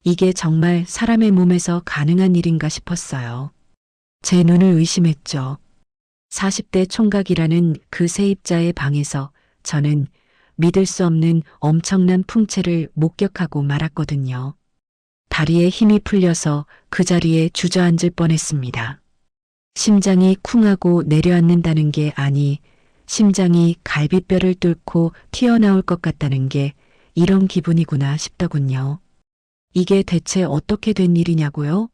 이게 정말 사람의 몸에서 가능한 일인가 싶었어요. 제 눈을 의심했죠. 40대 총각이라는 그 세입자의 방에서 저는 믿을 수 없는 엄청난 풍채를 목격하고 말았거든요. 다리에 힘이 풀려서 그 자리에 주저앉을 뻔했습니다. 심장이 쿵하고 내려앉는다는 게 아니, 심장이 갈비뼈를 뚫고 튀어나올 것 같다는 게 이런 기분이구나 싶더군요. 이게 대체 어떻게 된 일이냐고요?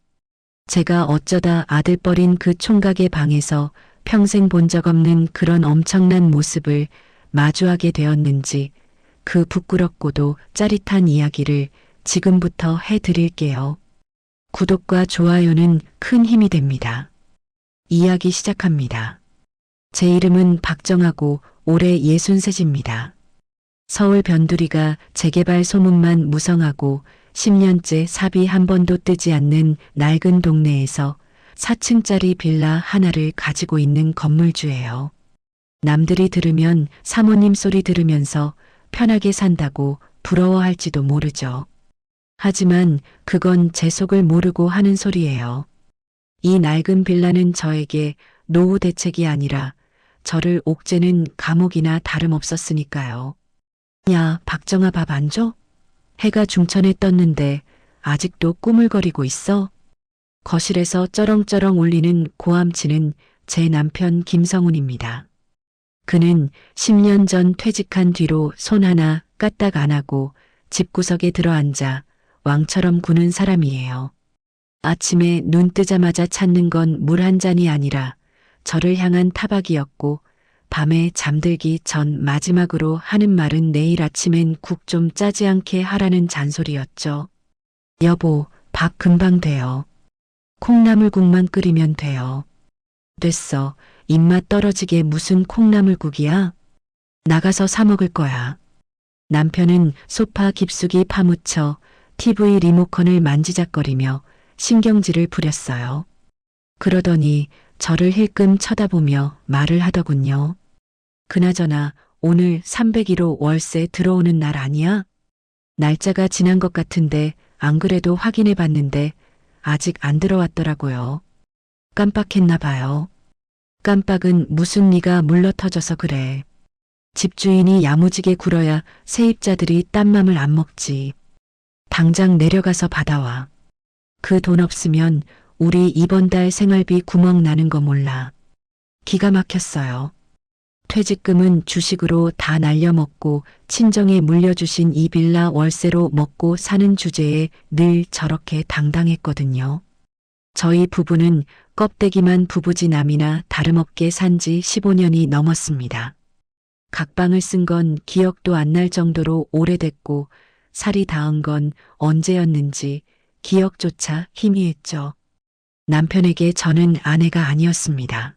제가 어쩌다 아들뻘인 그 총각의 방에서 평생 본 적 없는 그런 엄청난 모습을 마주하게 되었는지 그 부끄럽고도 짜릿한 이야기를 지금부터 해드릴게요. 구독과 좋아요는 큰 힘이 됩니다. 이야기 시작합니다. 제 이름은 박정하고 올해 63입니다. 서울 변두리가 재개발 소문만 무성하고 10년째 삽이 한 번도 뜨지 않는 낡은 동네에서 4층짜리 빌라 하나를 가지고 있는 건물주예요. 남들이 들으면 사모님 소리 들으면서 편하게 산다고 부러워할지도 모르죠. 하지만 그건 제 속을 모르고 하는 소리예요. 이 낡은 빌라는 저에게 노후 대책이 아니라 저를 옥죄는 감옥이나 다름없었으니까요. 야, 박정아 밥 안 줘? 해가 중천에 떴는데 아직도 꾸물거리고 있어? 거실에서 쩌렁쩌렁 울리는 고함치는 제 남편 김성훈입니다. 그는 10년 전 퇴직한 뒤로 손 하나 까딱 안 하고 집구석에 들어앉아 왕처럼 구는 사람이에요. 아침에 눈 뜨자마자 찾는 건 물 한 잔이 아니라 저를 향한 타박이었고 밤에 잠들기 전 마지막으로 하는 말은 내일 아침엔 국 좀 짜지 않게 하라는 잔소리였죠. 여보, 밥 금방 돼요. 콩나물국만 끓이면 돼요. 됐어. 입맛 떨어지게 무슨 콩나물국이야? 나가서 사 먹을 거야. 남편은 소파 깊숙이 파묻혀 TV 리모컨을 만지작거리며 신경질을 부렸어요. 그러더니 저를 힐끔 쳐다보며 말을 하더군요. 그나저나 오늘 301호 월세 들어오는 날 아니야? 날짜가 지난 것 같은데 안 그래도 확인해 봤는데 아직 안 들어왔더라고요. 깜빡했나 봐요. 깜빡은 무슨 네가 물러터져서 그래. 집주인이 야무지게 굴어야 세입자들이 딴 맘을 안 먹지. 당장 내려가서 받아와. 그 돈 없으면 우리 이번 달 생활비 구멍 나는 거 몰라. 기가 막혔어요. 퇴직금은 주식으로 다 날려먹고 친정에 물려주신 이 빌라 월세로 먹고 사는 주제에 늘 저렇게 당당했거든요. 저희 부부는 껍데기만 부부지남이나 다름없게 산 지 15년이 넘었습니다. 각방을 쓴 건 기억도 안 날 정도로 오래됐고 살이 닿은 건 언제였는지 기억조차 희미했죠. 남편에게 저는 아내가 아니었습니다.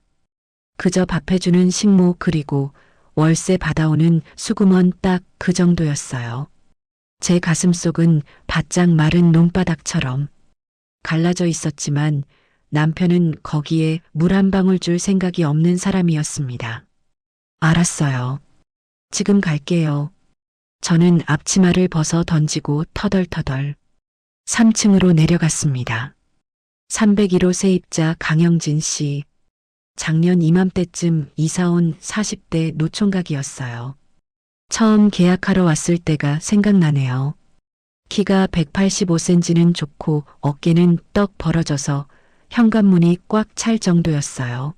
그저 밥해주는 식모 그리고 월세 받아오는 수금원 딱 그 정도였어요. 제 가슴속은 바짝 마른 논바닥처럼 갈라져 있었지만 남편은 거기에 물 한 방울 줄 생각이 없는 사람이었습니다. 알았어요. 지금 갈게요. 저는 앞치마를 벗어 던지고 터덜터덜 3층으로 내려갔습니다. 301호 세입자 강영진 씨. 작년 이맘때쯤 이사온 40대 노총각이었어요. 처음 계약하러 왔을 때가 생각나네요. 키가 185cm는 좋고 어깨는 떡 벌어져서 현관문이 꽉 찰 정도였어요.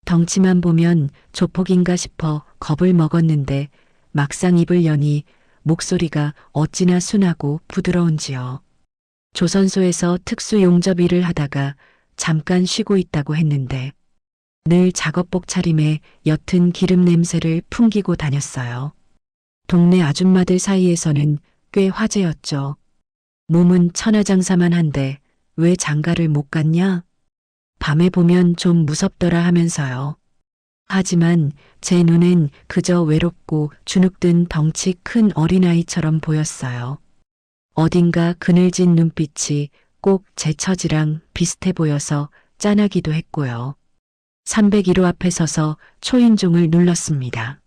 덩치만 보면 조폭인가 싶어 겁을 먹었는데 막상 입을 여니 목소리가 어찌나 순하고 부드러운지요. 조선소에서 특수용접 일을 하다가 잠깐 쉬고 있다고 했는데 늘 작업복 차림에 옅은 기름 냄새를 풍기고 다녔어요. 동네 아줌마들 사이에서는 꽤 화제였죠. 몸은 천하장사만 한데 왜 장가를 못 갔냐? 밤에 보면 좀 무섭더라 하면서요. 하지만 제 눈엔 그저 외롭고 주눅든 덩치 큰 어린아이처럼 보였어요. 어딘가 그늘진 눈빛이 꼭 제 처지랑 비슷해 보여서 짠하기도 했고요. 301호 앞에 서서 초인종을 눌렀습니다.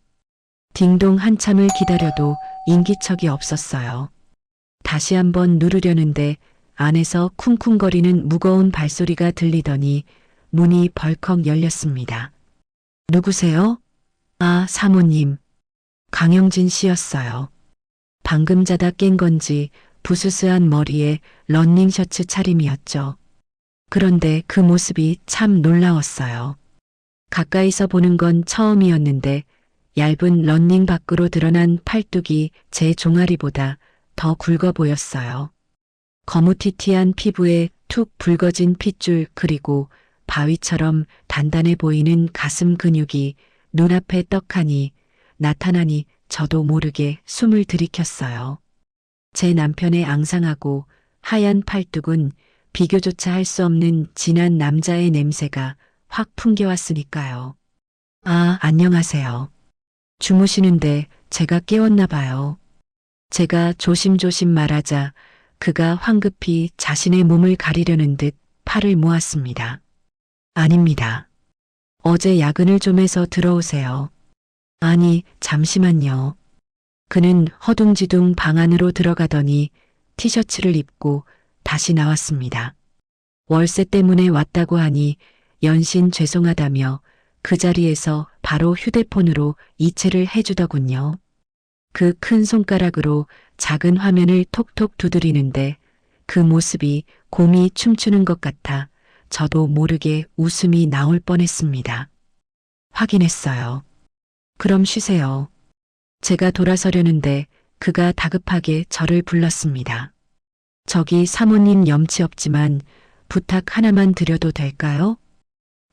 딩동 한참을 기다려도 인기척이 없었어요. 다시 한번 누르려는데 안에서 쿵쿵거리는 무거운 발소리가 들리더니 문이 벌컥 열렸습니다. 누구세요? 아, 사모님. 강영진 씨였어요. 방금 자다 깬 건지 부스스한 머리에 러닝 셔츠 차림이었죠. 그런데 그 모습이 참 놀라웠어요. 가까이서 보는 건 처음이었는데 얇은 러닝 밖으로 드러난 팔뚝이 제 종아리보다 더 굵어 보였어요. 거무튀튀한 피부에 툭 붉어진 핏줄 그리고 바위처럼 단단해 보이는 가슴 근육이 눈앞에 떡하니 나타나니 저도 모르게 숨을 들이켰어요. 제 남편의 앙상하고 하얀 팔뚝은 비교조차 할 수 없는 진한 남자의 냄새가 확 풍겨왔으니까요. 아, 안녕하세요. 주무시는데 제가 깨웠나 봐요. 제가 조심조심 말하자 그가 황급히 자신의 몸을 가리려는 듯 팔을 모았습니다. 아닙니다. 어제 야근을 좀 해서 들어오세요. 아니, 잠시만요. 그는 허둥지둥 방 안으로 들어가더니 티셔츠를 입고 다시 나왔습니다. 월세 때문에 왔다고 하니 연신 죄송하다며 그 자리에서 바로 휴대폰으로 이체를 해주더군요. 그 큰 손가락으로 작은 화면을 톡톡 두드리는데 그 모습이 곰이 춤추는 것 같아 저도 모르게 웃음이 나올 뻔했습니다. 확인했어요. 그럼 쉬세요. 제가 돌아서려는데 그가 다급하게 저를 불렀습니다. 저기 사모님 염치 없지만 부탁 하나만 드려도 될까요?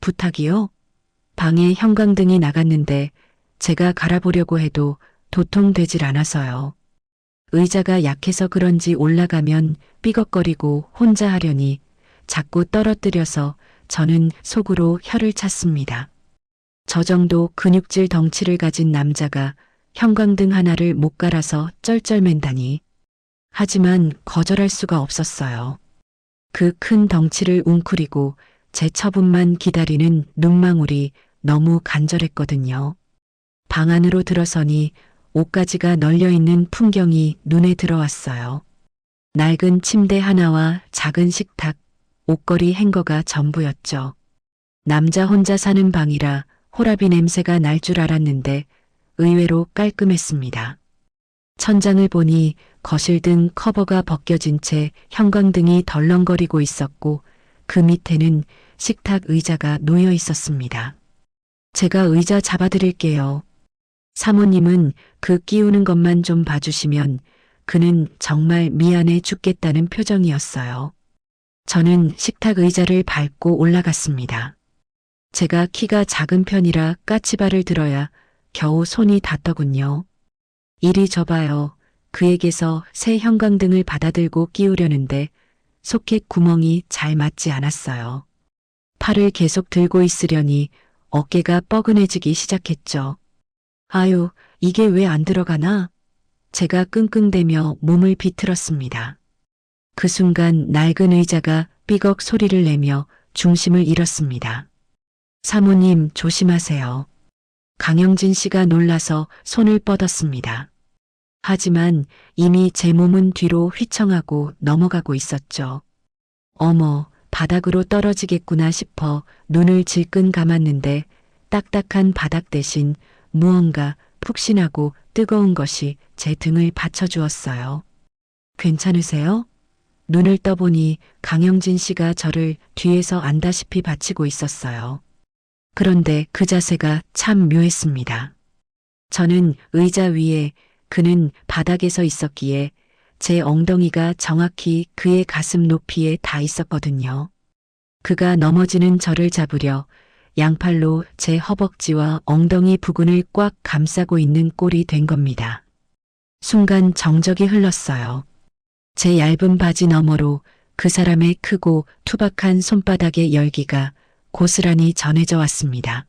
부탁이요? 방에 형광등이 나갔는데 제가 갈아보려고 해도 도통되질 않아서요. 의자가 약해서 그런지 올라가면 삐걱거리고 혼자 하려니 자꾸 떨어뜨려서 저는 속으로 혀를 찼습니다. 저 정도 근육질 덩치를 가진 남자가 형광등 하나를 못 갈아서 쩔쩔맨다니. 하지만 거절할 수가 없었어요. 그 큰 덩치를 웅크리고 제 처분만 기다리는 눈망울이 너무 간절했거든요. 방 안으로 들어서니 옷가지가 널려있는 풍경이 눈에 들어왔어요. 낡은 침대 하나와 작은 식탁, 옷걸이 행거가 전부였죠. 남자 혼자 사는 방이라 호라비 냄새가 날 줄 알았는데 의외로 깔끔했습니다. 천장을 보니 거실 등 커버가 벗겨진 채 형광등이 덜렁거리고 있었고 그 밑에는 식탁 의자가 놓여 있었습니다. 제가 의자 잡아드릴게요. 사모님은 그 끼우는 것만 좀 봐주시면 그는 정말 미안해 죽겠다는 표정이었어요. 저는 식탁 의자를 밟고 올라갔습니다. 제가 키가 작은 편이라 까치발을 들어야 겨우 손이 닿더군요. 이리 줘봐요. 그에게서 새 형광등을 받아들고 끼우려는데 소켓 구멍이 잘 맞지 않았어요. 팔을 계속 들고 있으려니 어깨가 뻐근해지기 시작했죠. 아유, 이게 왜 안 들어가나? 제가 끙끙대며 몸을 비틀었습니다. 그 순간 낡은 의자가 삐걱 소리를 내며 중심을 잃었습니다. 사모님 조심하세요. 강영진 씨가 놀라서 손을 뻗었습니다. 하지만 이미 제 몸은 뒤로 휘청하고 넘어가고 있었죠. 어머, 바닥으로 떨어지겠구나 싶어 눈을 질끈 감았는데 딱딱한 바닥 대신 무언가 푹신하고 뜨거운 것이 제 등을 받쳐주었어요. 괜찮으세요? 눈을 떠보니 강영진 씨가 저를 뒤에서 안다시피 받치고 있었어요. 그런데 그 자세가 참 묘했습니다. 저는 의자 위에 그는 바닥에 서 있었기에 제 엉덩이가 정확히 그의 가슴 높이에 닿아 있었거든요. 그가 넘어지는 저를 잡으려 양팔로 제 허벅지와 엉덩이 부근을 꽉 감싸고 있는 꼴이 된 겁니다. 순간 정적이 흘렀어요. 제 얇은 바지 너머로 그 사람의 크고 투박한 손바닥의 열기가 고스란히 전해져 왔습니다.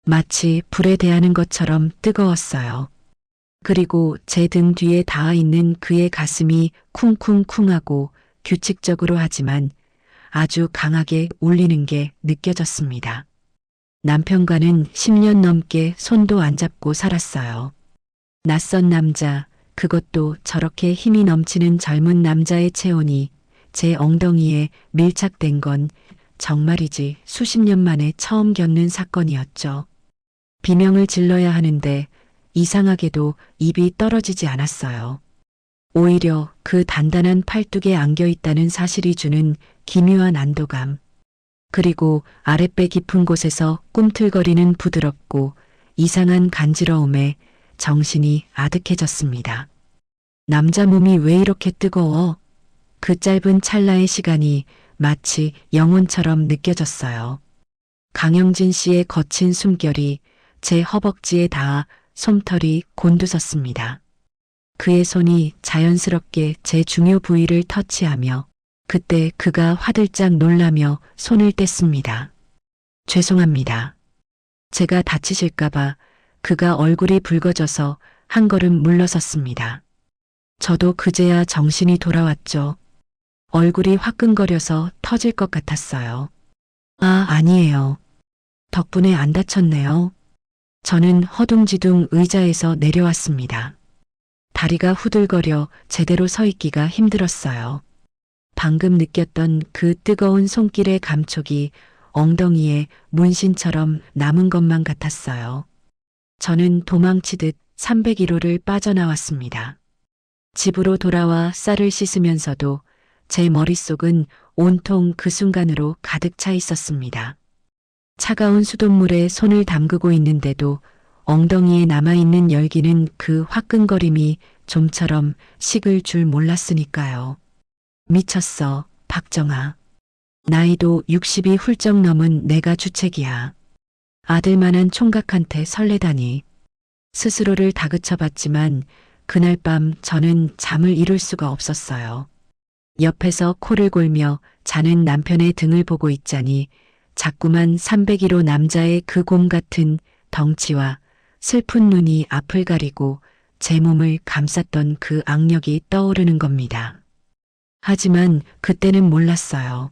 마치 불에 대하는 것처럼 뜨거웠어요. 그리고 제 등 뒤에 닿아 있는 그의 가슴이 쿵쿵쿵하고 규칙적으로 하지만 아주 강하게 울리는 게 느껴졌습니다. 남편과는 10년 넘게 손도 안 잡고 살았어요. 낯선 남자, 그것도 저렇게 힘이 넘치는 젊은 남자의 체온이 제 엉덩이에 밀착된 건 정말이지 수십 년 만에 처음 겪는 사건이었죠. 비명을 질러야 하는데 이상하게도 입이 떨어지지 않았어요. 오히려 그 단단한 팔뚝에 안겨 있다는 사실이 주는 기묘한 안도감. 그리고 아랫배 깊은 곳에서 꿈틀거리는 부드럽고 이상한 간지러움에 정신이 아득해졌습니다. 남자 몸이 왜 이렇게 뜨거워? 그 짧은 찰나의 시간이 마치 영혼처럼 느껴졌어요. 강영진 씨의 거친 숨결이 제 허벅지에 닿아 솜털이 곤두섰습니다. 그의 손이 자연스럽게 제 중요 부위를 터치하며 그때 그가 화들짝 놀라며 손을 뗐습니다. 죄송합니다. 제가 다치실까봐 그가 얼굴이 붉어져서 한 걸음 물러섰습니다. 저도 그제야 정신이 돌아왔죠. 얼굴이 화끈거려서 터질 것 같았어요. 아, 아니에요. 덕분에 안 다쳤네요. 저는 허둥지둥 의자에서 내려왔습니다. 다리가 후들거려 제대로 서 있기가 힘들었어요. 방금 느꼈던 그 뜨거운 손길의 감촉이 엉덩이에 문신처럼 남은 것만 같았어요. 저는 도망치듯 301호를 빠져나왔습니다. 집으로 돌아와 쌀을 씻으면서도 제 머릿속은 온통 그 순간으로 가득 차 있었습니다. 차가운 수돗물에 손을 담그고 있는데도 엉덩이에 남아있는 열기는 그 화끈거림이 좀처럼 식을 줄 몰랐으니까요. 미쳤어, 박정아. 나이도 60이 훌쩍 넘은 내가 주책이야. 아들만한 총각한테 설레다니. 스스로를 다그쳐봤지만 그날 밤 저는 잠을 이룰 수가 없었어요. 옆에서 코를 골며 자는 남편의 등을 보고 있자니 자꾸만 301호 남자의 그 곰 같은 덩치와 슬픈 눈이 앞을 가리고 제 몸을 감쌌던 그 악력이 떠오르는 겁니다. 하지만 그때는 몰랐어요.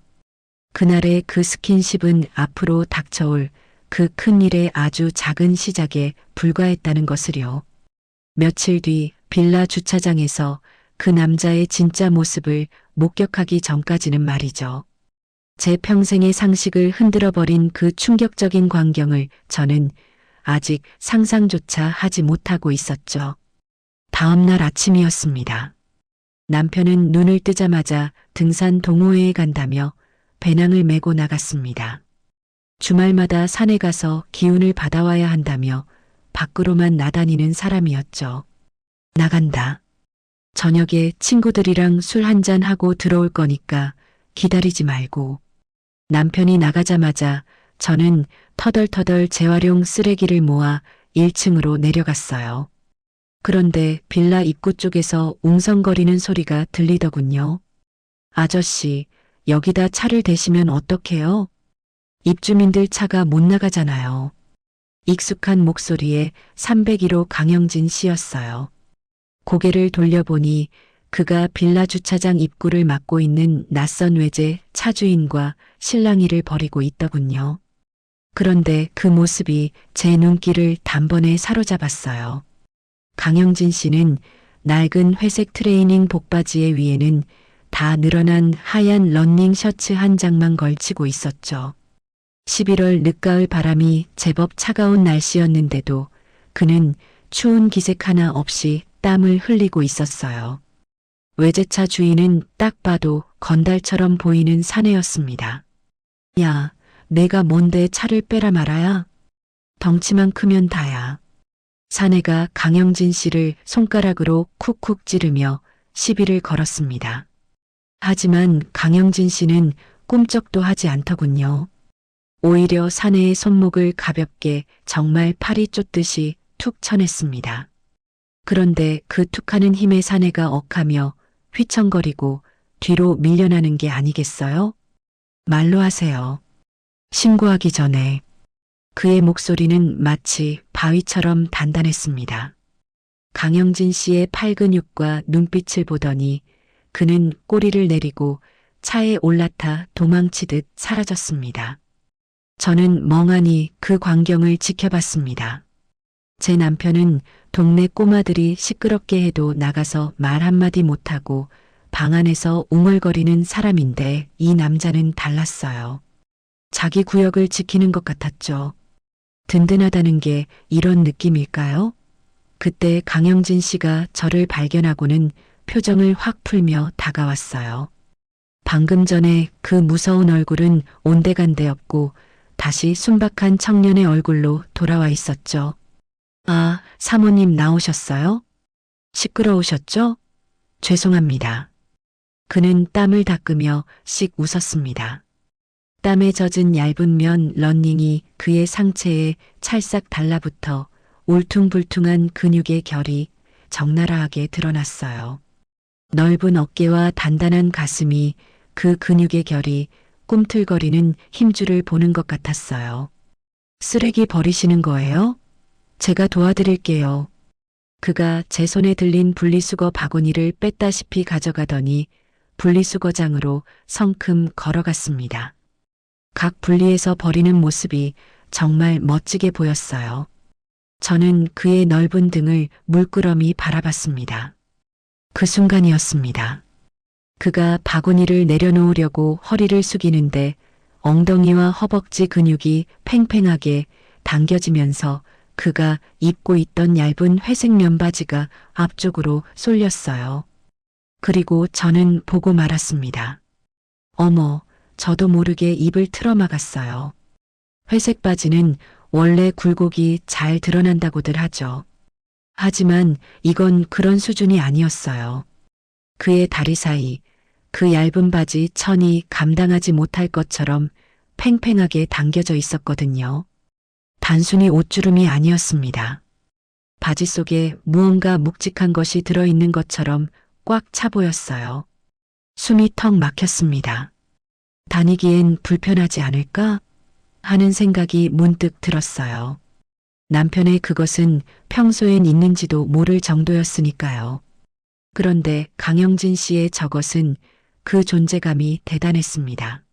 그날의 그 스킨십은 앞으로 닥쳐올 그 큰 일의 아주 작은 시작에 불과했다는 것을요. 며칠 뒤 빌라 주차장에서 그 남자의 진짜 모습을 목격하기 전까지는 말이죠. 제 평생의 상식을 흔들어버린 그 충격적인 광경을 저는 아직 상상조차 하지 못하고 있었죠. 다음 날 아침이었습니다. 남편은 눈을 뜨자마자 등산 동호회에 간다며 배낭을 메고 나갔습니다. 주말마다 산에 가서 기운을 받아와야 한다며 밖으로만 나다니는 사람이었죠. 나간다. 저녁에 친구들이랑 술 한잔 하고 들어올 거니까 기다리지 말고. 남편이 나가자마자 저는 터덜터덜 재활용 쓰레기를 모아 1층으로 내려갔어요. 그런데 빌라 입구 쪽에서 웅성거리는 소리가 들리더군요. 아저씨, 여기다 차를 대시면 어떡해요? 입주민들 차가 못 나가잖아요. 익숙한 목소리에 301호 강영진 씨였어요. 고개를 돌려보니 그가 빌라 주차장 입구를 막고 있는 낯선 외제 차주인과 실랑이를 벌이고 있더군요. 그런데 그 모습이 제 눈길을 단번에 사로잡았어요. 강영진 씨는 낡은 회색 트레이닝 복바지의 위에는 다 늘어난 하얀 러닝 셔츠 한 장만 걸치고 있었죠. 11월 늦가을 바람이 제법 차가운 날씨였는데도 그는 추운 기색 하나 없이 땀을 흘리고 있었어요. 외제차 주인은 딱 봐도 건달처럼 보이는 사내였습니다. 야, 내가 뭔데 차를 빼라 말아야? 덩치만 크면 다야. 사내가 강영진 씨를 손가락으로 쿡쿡 찌르며 시비를 걸었습니다. 하지만 강영진 씨는 꿈쩍도 하지 않더군요. 오히려 사내의 손목을 가볍게 정말 팔이 쫓듯이 툭 쳐냈습니다. 그런데 그 툭하는 힘에 사내가 억하며 휘청거리고 뒤로 밀려나는 게 아니겠어요? 말로 하세요. 신고하기 전에. 그의 목소리는 마치 바위처럼 단단했습니다. 강영진 씨의 팔 근육과 눈빛을 보더니 그는 꼬리를 내리고 차에 올라타 도망치듯 사라졌습니다. 저는 멍하니 그 광경을 지켜봤습니다. 제 남편은 동네 꼬마들이 시끄럽게 해도 나가서 말 한마디 못하고 방 안에서 웅얼거리는 사람인데 이 남자는 달랐어요. 자기 구역을 지키는 것 같았죠. 든든하다는 게 이런 느낌일까요? 그때 강영진 씨가 저를 발견하고는 표정을 확 풀며 다가왔어요. 방금 전에 그 무서운 얼굴은 온데간데 없고 다시 순박한 청년의 얼굴로 돌아와 있었죠. 아, 사모님 나오셨어요? 시끄러우셨죠? 죄송합니다. 그는 땀을 닦으며 씩 웃었습니다. 땀에 젖은 얇은 면 러닝이 그의 상체에 찰싹 달라붙어 울퉁불퉁한 근육의 결이 적나라하게 드러났어요. 넓은 어깨와 단단한 가슴이 그 근육의 결이 꿈틀거리는 힘줄을 보는 것 같았어요. 쓰레기 버리시는 거예요? 제가 도와드릴게요. 그가 제 손에 들린 분리수거 바구니를 뺐다시피 가져가더니 분리수거장으로 성큼 걸어갔습니다. 각 분리해서 버리는 모습이 정말 멋지게 보였어요. 저는 그의 넓은 등을 물끄러미 바라봤습니다. 그 순간이었습니다. 그가 바구니를 내려놓으려고 허리를 숙이는데 엉덩이와 허벅지 근육이 팽팽하게 당겨지면서 그가 입고 있던 얇은 회색 면바지가 앞쪽으로 쏠렸어요. 그리고 저는 보고 말았습니다. 어머, 저도 모르게 입을 틀어막았어요. 회색 바지는 원래 굴곡이 잘 드러난다고들 하죠. 하지만 이건 그런 수준이 아니었어요. 그의 다리 사이, 그 얇은 바지 천이 감당하지 못할 것처럼 팽팽하게 당겨져 있었거든요. 단순히 옷주름이 아니었습니다. 바지 속에 무언가 묵직한 것이 들어있는 것처럼 꽉 차 보였어요. 숨이 턱 막혔습니다. 다니기엔 불편하지 않을까? 하는 생각이 문득 들었어요. 남편의 그것은 평소엔 있는지도 모를 정도였으니까요. 그런데 강영진 씨의 저것은 그 존재감이 대단했습니다.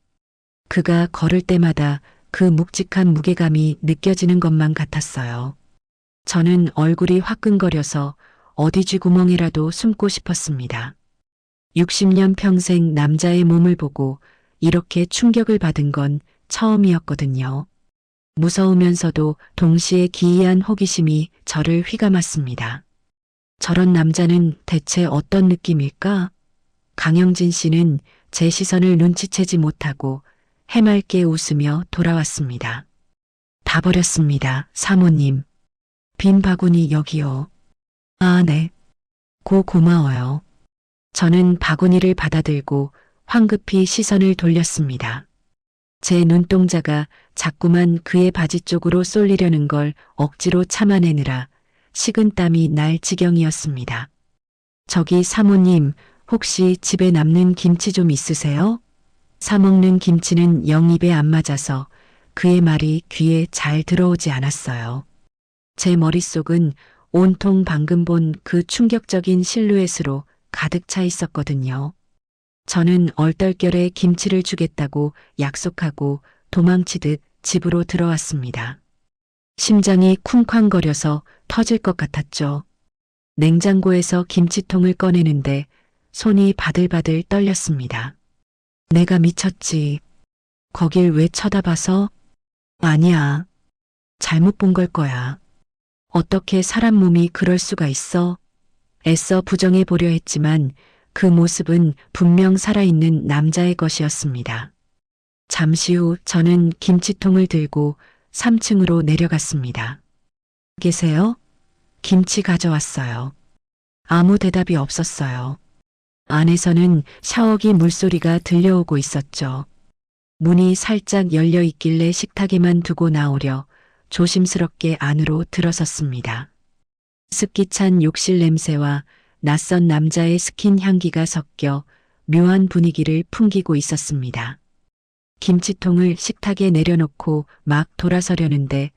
그가 걸을 때마다 그 묵직한 무게감이 느껴지는 것만 같았어요. 저는 얼굴이 화끈거려서 어디 쥐구멍이라도 숨고 싶었습니다. 60년 평생 남자의 몸을 보고 이렇게 충격을 받은 건 처음이었거든요. 무서우면서도 동시에 기이한 호기심이 저를 휘감았습니다. 저런 남자는 대체 어떤 느낌일까? 강영진 씨는 제 시선을 눈치채지 못하고 해맑게 웃으며 돌아왔습니다. 다 버렸습니다, 사모님. 빈 바구니 여기요. 아, 네. 고마워요. 저는 바구니를 받아들고 황급히 시선을 돌렸습니다. 제 눈동자가 자꾸만 그의 바지 쪽으로 쏠리려는 걸 억지로 참아내느라 식은땀이 날 지경이었습니다. 저기 사모님, 혹시 집에 남는 김치 좀 있으세요? 사먹는 김치는 영 입에 안 맞아서 그의 말이 귀에 잘 들어오지 않았어요. 제 머릿속은 온통 방금 본 그 충격적인 실루엣으로 가득 차 있었거든요. 저는 얼떨결에 김치를 주겠다고 약속하고 도망치듯 집으로 들어왔습니다. 심장이 쿵쾅거려서 터질 것 같았죠. 냉장고에서 김치통을 꺼내는데 손이 바들바들 떨렸습니다. 내가 미쳤지. 거길 왜 쳐다봐서? 아니야. 잘못 본 걸 거야. 어떻게 사람 몸이 그럴 수가 있어? 애써 부정해 보려 했지만 그 모습은 분명 살아있는 남자의 것이었습니다. 잠시 후 저는 김치통을 들고 3층으로 내려갔습니다. 계세요? 김치 가져왔어요. 아무 대답이 없었어요. 안에서는 샤워기 물소리가 들려오고 있었죠. 문이 살짝 열려 있길래 식탁에만 두고 나오려 조심스럽게 안으로 들어섰습니다. 습기찬 욕실 냄새와 낯선 남자의 스킨 향기가 섞여 묘한 분위기를 풍기고 있었습니다. 김치통을 식탁에 내려놓고 막 돌아서려는데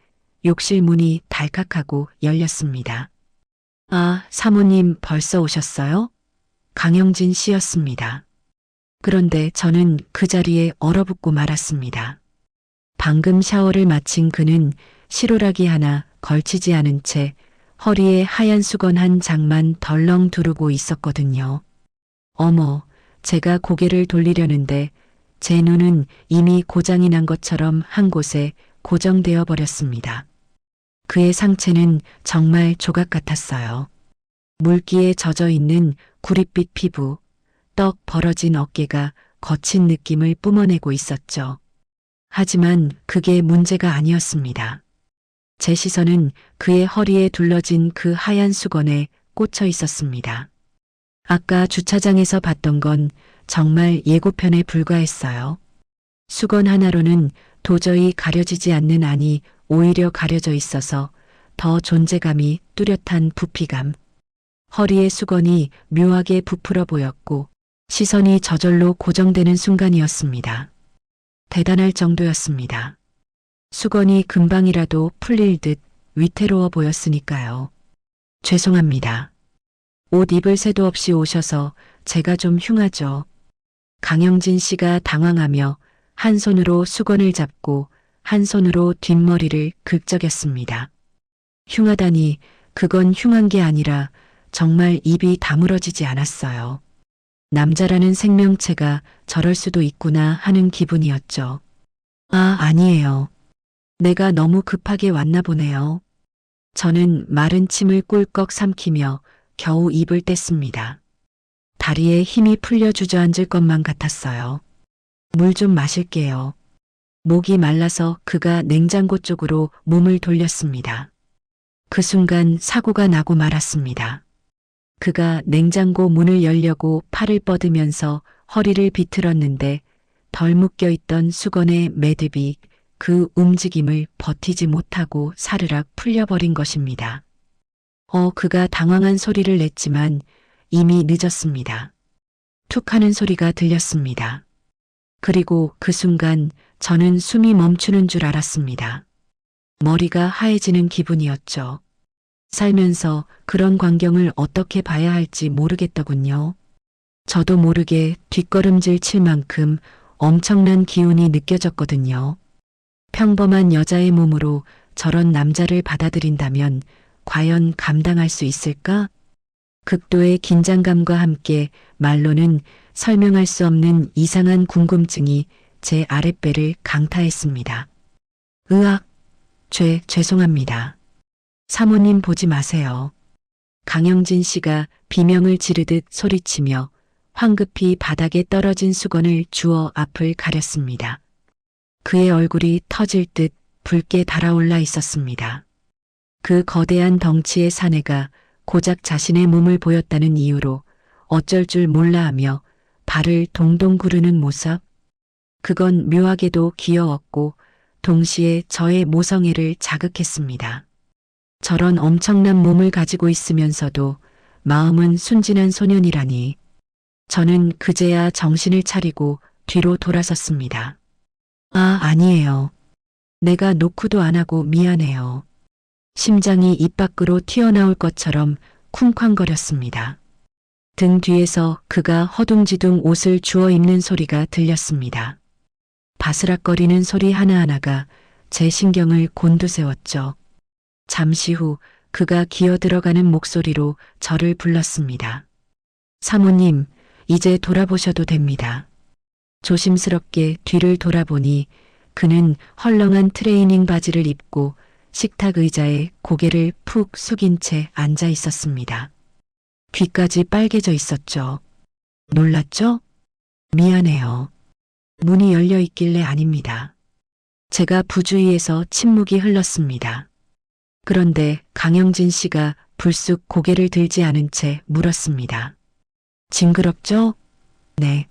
욕실 문이 달칵하고 열렸습니다. 아, 사모님 벌써 오셨어요? 강영진 씨였습니다. 그런데 저는 그 자리에 얼어붙고 말았습니다. 방금 샤워를 마친 그는 실오라기 하나 걸치지 않은 채 허리에 하얀 수건 한 장만 덜렁 두르고 있었거든요. 어머, 제가 고개를 돌리려는데 제 눈은 이미 고장이 난 것처럼 한 곳에 고정되어 버렸습니다. 그의 상체는 정말 조각 같았어요. 물기에 젖어 있는 구릿빛 피부, 떡 벌어진 어깨가 거친 느낌을 뿜어내고 있었죠. 하지만 그게 문제가 아니었습니다. 제 시선은 그의 허리에 둘러진 그 하얀 수건에 꽂혀 있었습니다. 아까 주차장에서 봤던 건 정말 예고편에 불과했어요. 수건 하나로는 도저히 가려지지 않는 안이 오히려 가려져 있어서 더 존재감이 뚜렷한 부피감. 허리의 수건이 묘하게 부풀어 보였고 시선이 저절로 고정되는 순간이었습니다. 대단할 정도였습니다. 수건이 금방이라도 풀릴 듯 위태로워 보였으니까요. 죄송합니다. 옷 입을 새도 없이 오셔서 제가 좀 흉하죠. 강영진 씨가 당황하며 한 손으로 수건을 잡고 한 손으로 뒷머리를 긁적였습니다. 흉하다니 그건 흉한 게 아니라 정말 입이 다물어지지 않았어요. 남자라는 생명체가 저럴 수도 있구나 하는 기분이었죠. 아, 아니에요. 내가 너무 급하게 왔나 보네요. 저는 마른 침을 꿀꺽 삼키며 겨우 입을 뗐습니다. 다리에 힘이 풀려 주저앉을 것만 같았어요. 물 좀 마실게요. 목이 말라서 그가 냉장고 쪽으로 몸을 돌렸습니다. 그 순간 사고가 나고 말았습니다. 그가 냉장고 문을 열려고 팔을 뻗으면서 허리를 비틀었는데 덜 묶여있던 수건의 매듭이 그 움직임을 버티지 못하고 사르락 풀려버린 것입니다. 그가 당황한 소리를 냈지만 이미 늦었습니다. 툭 하는 소리가 들렸습니다. 그리고 그 순간 저는 숨이 멈추는 줄 알았습니다. 머리가 하얘지는 기분이었죠. 살면서 그런 광경을 어떻게 봐야 할지 모르겠더군요. 저도 모르게 뒷걸음질 칠 만큼 엄청난 기운이 느껴졌거든요. 평범한 여자의 몸으로 저런 남자를 받아들인다면 과연 감당할 수 있을까? 극도의 긴장감과 함께 말로는 설명할 수 없는 이상한 궁금증이 제 아랫배를 강타했습니다. 으악, 죄송합니다. 사모님 보지 마세요. 강영진 씨가 비명을 지르듯 소리치며 황급히 바닥에 떨어진 수건을 주워 앞을 가렸습니다. 그의 얼굴이 터질 듯 붉게 달아올라 있었습니다. 그 거대한 덩치의 사내가 고작 자신의 몸을 보였다는 이유로 어쩔 줄 몰라 하며 발을 동동 구르는 모습. 그건 묘하게도 귀여웠고 동시에 저의 모성애를 자극했습니다. 저런 엄청난 몸을 가지고 있으면서도 마음은 순진한 소년이라니. 저는 그제야 정신을 차리고 뒤로 돌아섰습니다. 아, 아니에요. 내가 노크도 안 하고 미안해요. 심장이 입 밖으로 튀어나올 것처럼 쿵쾅거렸습니다. 등 뒤에서 그가 허둥지둥 옷을 주워 입는 소리가 들렸습니다. 바스락거리는 소리 하나하나가 제 신경을 곤두세웠죠. 잠시 후 그가 기어들어가는 목소리로 저를 불렀습니다. 사모님, 이제 돌아보셔도 됩니다. 조심스럽게 뒤를 돌아보니 그는 헐렁한 트레이닝 바지를 입고 식탁 의자에 고개를 푹 숙인 채 앉아 있었습니다. 귀까지 빨개져 있었죠. 놀랐죠? 미안해요. 문이 열려 있길래 아닙니다. 제가 부주의해서 침묵이 흘렀습니다. 그런데 강영진 씨가 불쑥 고개를 들지 않은 채 물었습니다. 징그럽죠? 네.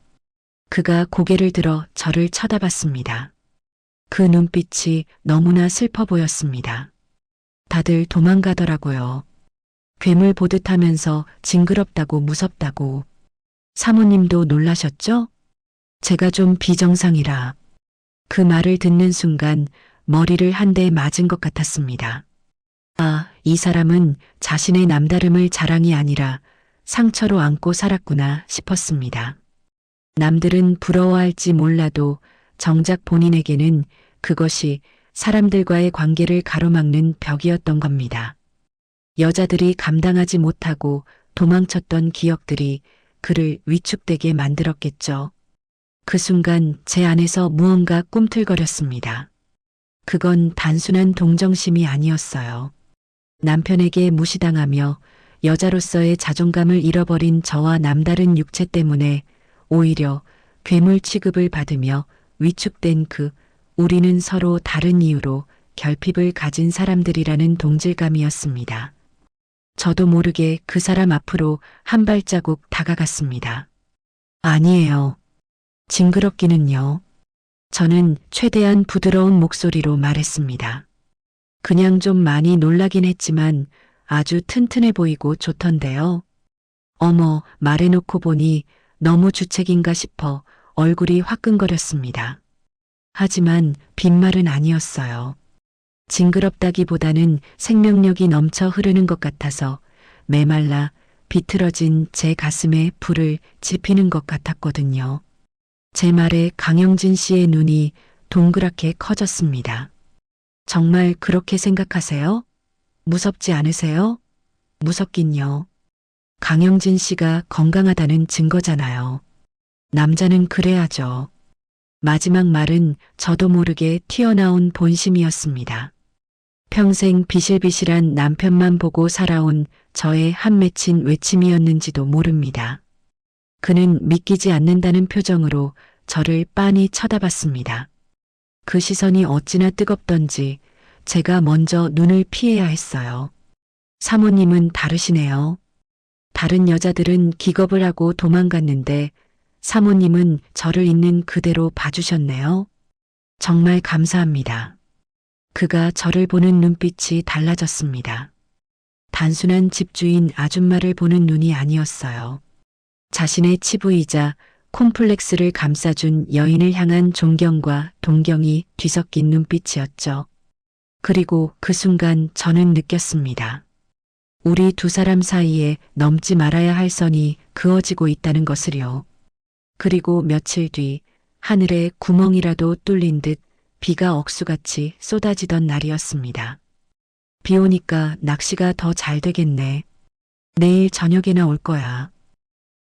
그가 고개를 들어 저를 쳐다봤습니다. 그 눈빛이 너무나 슬퍼 보였습니다. 다들 도망가더라고요. 괴물 보듯 하면서 징그럽다고 무섭다고. 사모님도 놀라셨죠? 제가 좀 비정상이라. 그 말을 듣는 순간 머리를 한 대 맞은 것 같았습니다. 아, 이 사람은 자신의 남다름을 자랑이 아니라 상처로 안고 살았구나 싶었습니다. 남들은 부러워할지 몰라도 정작 본인에게는 그것이 사람들과의 관계를 가로막는 벽이었던 겁니다. 여자들이 감당하지 못하고 도망쳤던 기억들이 그를 위축되게 만들었겠죠. 그 순간 제 안에서 무언가 꿈틀거렸습니다. 그건 단순한 동정심이 아니었어요. 남편에게 무시당하며 여자로서의 자존감을 잃어버린 저와 남다른 육체 때문에 오히려 괴물 취급을 받으며 위축된 우리는 서로 다른 이유로 결핍을 가진 사람들이라는 동질감이었습니다. 저도 모르게 그 사람 앞으로 한 발자국 다가갔습니다. 아니에요. 징그럽기는요. 저는 최대한 부드러운 목소리로 말했습니다. 그냥 좀 많이 놀라긴 했지만 아주 튼튼해 보이고 좋던데요. 어머, 말해놓고 보니 너무 주책인가 싶어 얼굴이 화끈거렸습니다. 하지만 빈말은 아니었어요. 징그럽다기보다는 생명력이 넘쳐 흐르는 것 같아서 메말라 비틀어진 제 가슴에 불을 지피는 것 같았거든요. 제 말에 강영진 씨의 눈이 동그랗게 커졌습니다. 정말 그렇게 생각하세요? 무섭지 않으세요? 무섭긴요. 강영진 씨가 건강하다는 증거잖아요. 남자는 그래야죠. 마지막 말은 저도 모르게 튀어나온 본심이었습니다. 평생 비실비실한 남편만 보고 살아온 저의 한 맺힌 외침이었는지도 모릅니다. 그는 믿기지 않는다는 표정으로 저를 빤히 쳐다봤습니다. 그 시선이 어찌나 뜨겁던지 제가 먼저 눈을 피해야 했어요. 사모님은 다르시네요. 다른 여자들은 기겁을 하고 도망갔는데 사모님은 저를 있는 그대로 봐주셨네요. 정말 감사합니다. 그가 저를 보는 눈빛이 달라졌습니다. 단순한 집주인 아줌마를 보는 눈이 아니었어요. 자신의 치부이자 콤플렉스를 감싸준 여인을 향한 존경과 동경이 뒤섞인 눈빛이었죠. 그리고 그 순간 저는 느꼈습니다. 우리 두 사람 사이에 넘지 말아야 할 선이 그어지고 있다는 것을요. 그리고 며칠 뒤 하늘에 구멍이라도 뚫린 듯 비가 억수같이 쏟아지던 날이었습니다. 비 오니까 낚시가 더 잘 되겠네. 내일 저녁에나 올 거야.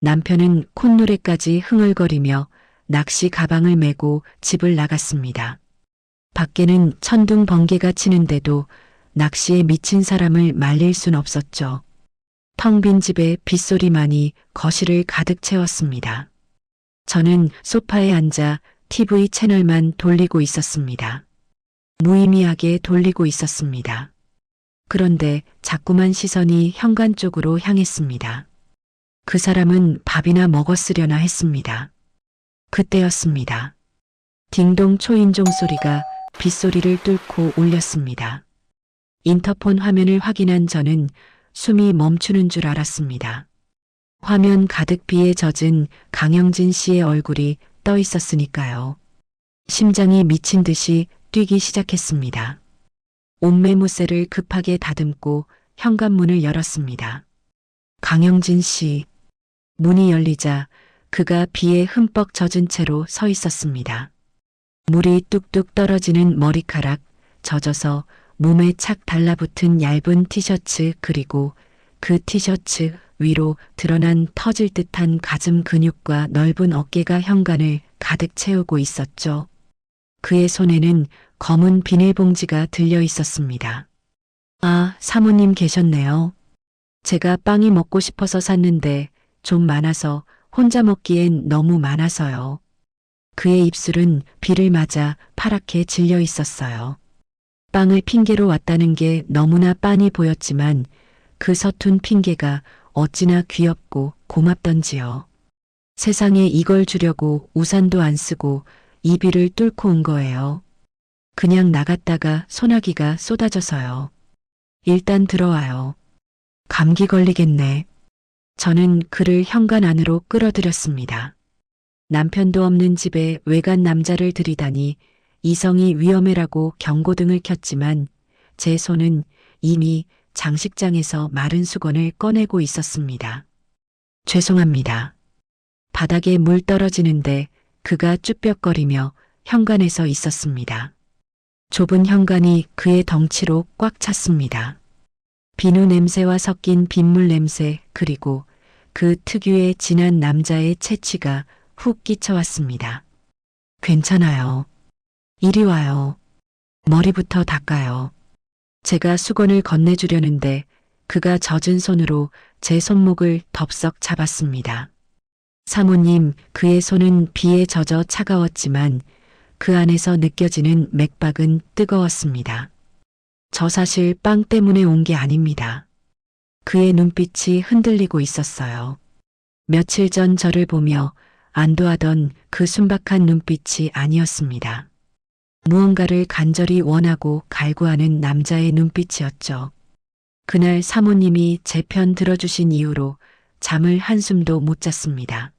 남편은 콧노래까지 흥얼거리며 낚시 가방을 메고 집을 나갔습니다. 밖에는 천둥 번개가 치는데도 낚시에 미친 사람을 말릴 순 없었죠. 텅 빈 집에 빗소리만이 거실을 가득 채웠습니다. 저는 소파에 앉아 TV 채널만 돌리고 있었습니다. 무의미하게 돌리고 있었습니다. 그런데 자꾸만 시선이 현관 쪽으로 향했습니다. 그 사람은 밥이나 먹었으려나 했습니다. 그때였습니다. 딩동 초인종 소리가 빗소리를 뚫고 울렸습니다. 인터폰 화면을 확인한 저는 숨이 멈추는 줄 알았습니다. 화면 가득 비에 젖은 강영진 씨의 얼굴이 떠 있었으니까요. 심장이 미친 듯이 뛰기 시작했습니다. 옷매무새를 급하게 다듬고 현관문을 열었습니다. 강영진 씨. 문이 열리자 그가 비에 흠뻑 젖은 채로 서 있었습니다. 물이 뚝뚝 떨어지는 머리카락, 젖어서 몸에 착 달라붙은 얇은 티셔츠 그리고 그 티셔츠 위로 드러난 터질 듯한 가슴 근육과 넓은 어깨가 현관을 가득 채우고 있었죠. 그의 손에는 검은 비닐봉지가 들려 있었습니다. 아, 사모님 계셨네요. 제가 빵이 먹고 싶어서 샀는데 좀 많아서 혼자 먹기엔 너무 많아서요. 그의 입술은 비를 맞아 파랗게 질려 있었어요. 빵을 핑계로 왔다는 게 너무나 빤히 보였지만 그 서툰 핑계가 어찌나 귀엽고 고맙던지요. 세상에 이걸 주려고 우산도 안 쓰고 이 비를 뚫고 온 거예요. 그냥 나갔다가 소나기가 쏟아져서요. 일단 들어와요. 감기 걸리겠네. 저는 그를 현관 안으로 끌어들였습니다. 남편도 없는 집에 외간 남자를 들이다니 이성이 위험해라고 경고등을 켰지만 제 손은 이미 장식장에서 마른 수건을 꺼내고 있었습니다. 죄송합니다. 바닥에 물 떨어지는데 그가 쭈뼛거리며 현관에 서 있었습니다. 좁은 현관이 그의 덩치로 꽉 찼습니다. 비누 냄새와 섞인 빗물 냄새 그리고 그 특유의 진한 남자의 채취가 훅 끼쳐왔습니다. 괜찮아요. 이리 와요. 머리부터 닦아요. 제가 수건을 건네주려는데 그가 젖은 손으로 제 손목을 덥석 잡았습니다. 사모님, 그의 손은 비에 젖어 차가웠지만 그 안에서 느껴지는 맥박은 뜨거웠습니다. 저 사실 빵 때문에 온 게 아닙니다. 그의 눈빛이 흔들리고 있었어요. 며칠 전 저를 보며 안도하던 그 순박한 눈빛이 아니었습니다. 무언가를 간절히 원하고 갈구하는 남자의 눈빛이었죠. 그날 사모님이 제 편 들어주신 이후로 잠을 한숨도 못 잤습니다.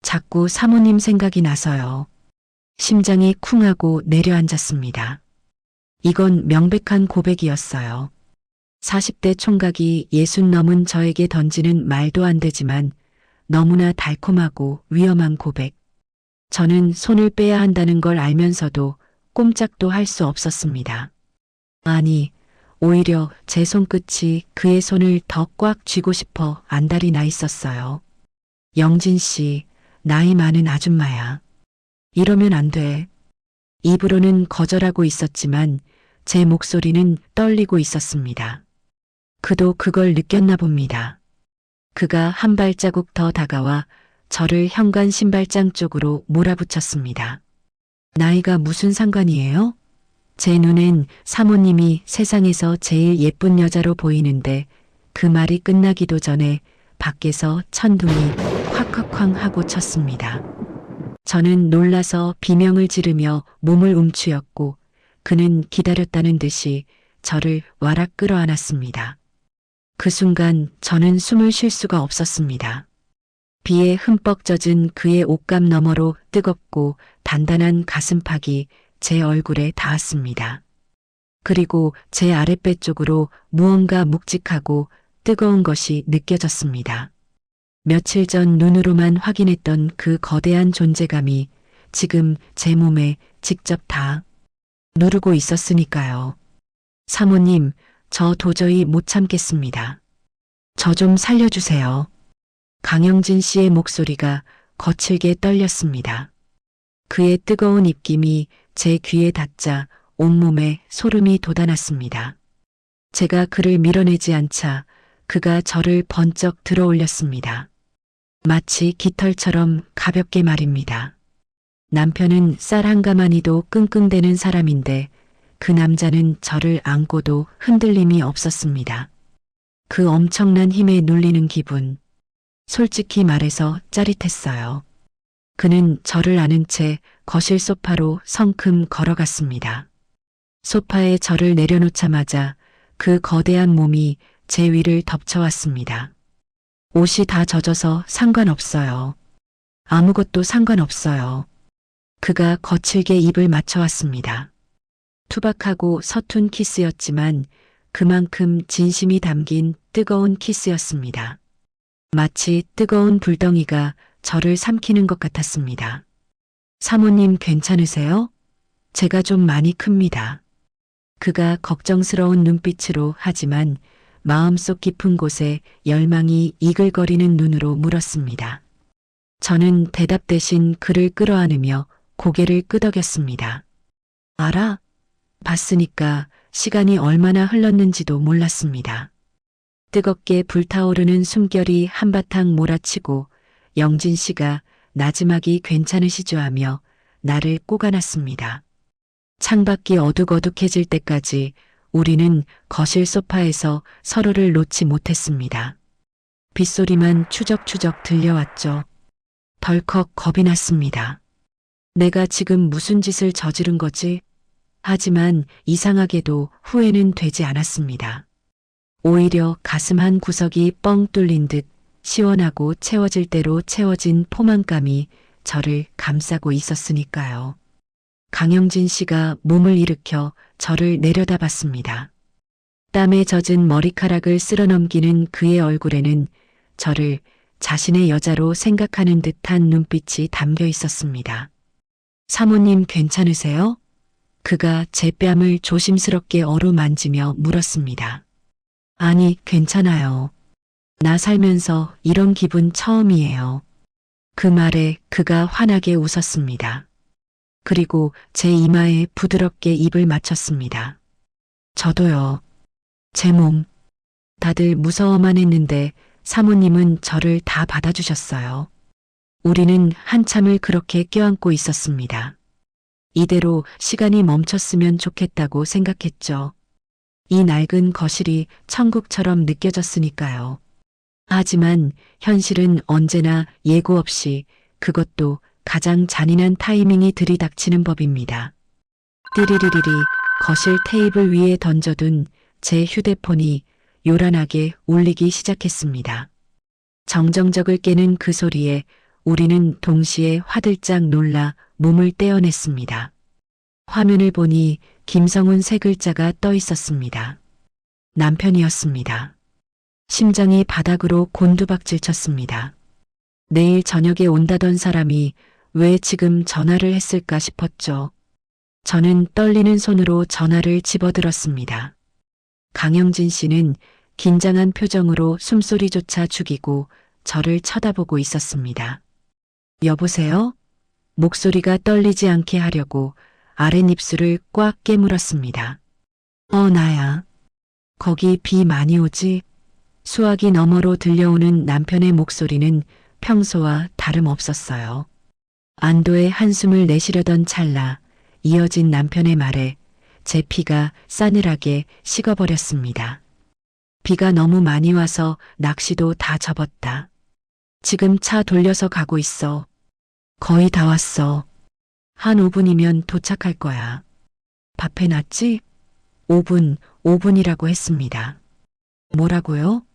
자꾸 사모님 생각이 나서요. 심장이 쿵하고 내려앉았습니다. 이건 명백한 고백이었어요. 40대 총각이 60 넘은 저에게 던지는 말도 안 되지만 너무나 달콤하고 위험한 고백. 저는 손을 빼야 한다는 걸 알면서도 꼼짝도 할 수 없었습니다. 아니, 오히려 제 손끝이 그의 손을 더 꽉 쥐고 싶어 안달이 나 있었어요. 영진 씨, 나이 많은 아줌마야. 이러면 안 돼. 입으로는 거절하고 있었지만 제 목소리는 떨리고 있었습니다. 그도 그걸 느꼈나 봅니다. 그가 한 발자국 더 다가와 저를 현관 신발장 쪽으로 몰아붙였습니다. 나이가 무슨 상관이에요? 제 눈엔 사모님이 세상에서 제일 예쁜 여자로 보이는데 그 말이 끝나기도 전에 밖에서 천둥이 콱콱쾅 하고 쳤습니다. 저는 놀라서 비명을 지르며 몸을 움츠였고 그는 기다렸다는 듯이 저를 와락 끌어안았습니다. 그 순간 저는 숨을 쉴 수가 없었습니다. 비에 흠뻑 젖은 그의 옷감 너머로 뜨겁고 단단한 가슴팍이 제 얼굴에 닿았습니다. 그리고 제 아랫배 쪽으로 무언가 묵직하고 뜨거운 것이 느껴졌습니다. 며칠 전 눈으로만 확인했던 그 거대한 존재감이 지금 제 몸에 직접 다 누르고 있었으니까요. 사모님, 저 도저히 못 참겠습니다. 저 좀 살려주세요. 강영진 씨의 목소리가 거칠게 떨렸습니다. 그의 뜨거운 입김이 제 귀에 닿자 온몸에 소름이 돋아났습니다. 제가 그를 밀어내지 않자 그가 저를 번쩍 들어올렸습니다. 마치 깃털처럼 가볍게 말입니다. 남편은 쌀 한 가마니도 끙끙대는 사람인데 그 남자는 저를 안고도 흔들림이 없었습니다. 그 엄청난 힘에 눌리는 기분. 솔직히 말해서 짜릿했어요. 그는 저를 안은 채 거실 소파로 성큼 걸어갔습니다. 소파에 저를 내려놓자마자 그 거대한 몸이 제 위를 덮쳐왔습니다. 옷이 다 젖어서 상관없어요. 아무것도 상관없어요. 그가 거칠게 입을 맞춰왔습니다. 투박하고 서툰 키스였지만 그만큼 진심이 담긴 뜨거운 키스였습니다. 마치 뜨거운 불덩이가 저를 삼키는 것 같았습니다. 사모님 괜찮으세요? 제가 좀 많이 큽니다. 그가 걱정스러운 눈빛으로 하지만 마음속 깊은 곳에 열망이 이글거리는 눈으로 물었습니다. 저는 대답 대신 그를 끌어안으며 고개를 끄덕였습니다. 알아? 봤으니까 시간이 얼마나 흘렀는지도 몰랐습니다. 뜨겁게 불타오르는 숨결이 한바탕 몰아치고 영진 씨가 나지막이 괜찮으시죠 하며 나를 꼬가놨습니다. 창밖이 어둑어둑해질 때까지 우리는 거실 소파에서 서로를 놓지 못했습니다. 빗소리만 추적추적 들려왔죠. 덜컥 겁이 났습니다. 내가 지금 무슨 짓을 저지른 거지? 하지만 이상하게도 후회는 되지 않았습니다. 오히려 가슴 한 구석이 뻥 뚫린 듯 시원하고 채워질 대로 채워진 포만감이 저를 감싸고 있었으니까요. 강영진 씨가 몸을 일으켜 저를 내려다봤습니다. 땀에 젖은 머리카락을 쓸어넘기는 그의 얼굴에는 저를 자신의 여자로 생각하는 듯한 눈빛이 담겨 있었습니다. 사모님 괜찮으세요? 그가 제 뺨을 조심스럽게 어루만지며 물었습니다. 아니, 괜찮아요. 나 살면서 이런 기분 처음이에요. 그 말에 그가 환하게 웃었습니다. 그리고 제 이마에 부드럽게 입을 맞췄습니다. 저도요. 제 몸. 다들 무서워만 했는데 사모님은 저를 다 받아주셨어요. 우리는 한참을 그렇게 껴안고 있었습니다. 이대로 시간이 멈췄으면 좋겠다고 생각했죠. 이 낡은 거실이 천국처럼 느껴졌으니까요. 하지만 현실은 언제나 예고 없이, 그것도 가장 잔인한 타이밍이 들이닥치는 법입니다. 띠리리리리 거실 테이블 위에 던져둔 제 휴대폰이 요란하게 울리기 시작했습니다. 정정적을 깨는 그 소리에 우리는 동시에 화들짝 놀라 몸을 떼어냈습니다. 화면을 보니 김성훈 세 글자가 떠 있었습니다. 남편이었습니다. 심장이 바닥으로 곤두박질 쳤습니다. 내일 저녁에 온다던 사람이 왜 지금 전화를 했을까 싶었죠. 저는 떨리는 손으로 전화를 집어들었습니다. 강영진 씨는 긴장한 표정으로 숨소리조차 죽이고 저를 쳐다보고 있었습니다. 여보세요? 목소리가 떨리지 않게 하려고 아랫입술을 꽉 깨물었습니다. 나야. 거기 비 많이 오지? 수화기 너머로 들려오는 남편의 목소리는 평소와 다름없었어요. 안도의 한숨을 내쉬려던 찰나 이어진 남편의 말에 제 피가 싸늘하게 식어버렸습니다. 비가 너무 많이 와서 낚시도 다 접었다. 지금 차 돌려서 가고 있어. 거의 다 왔어. 한 5분이면 도착할 거야. 밥 해놨지? 5분이라고 했습니다. 뭐라고요?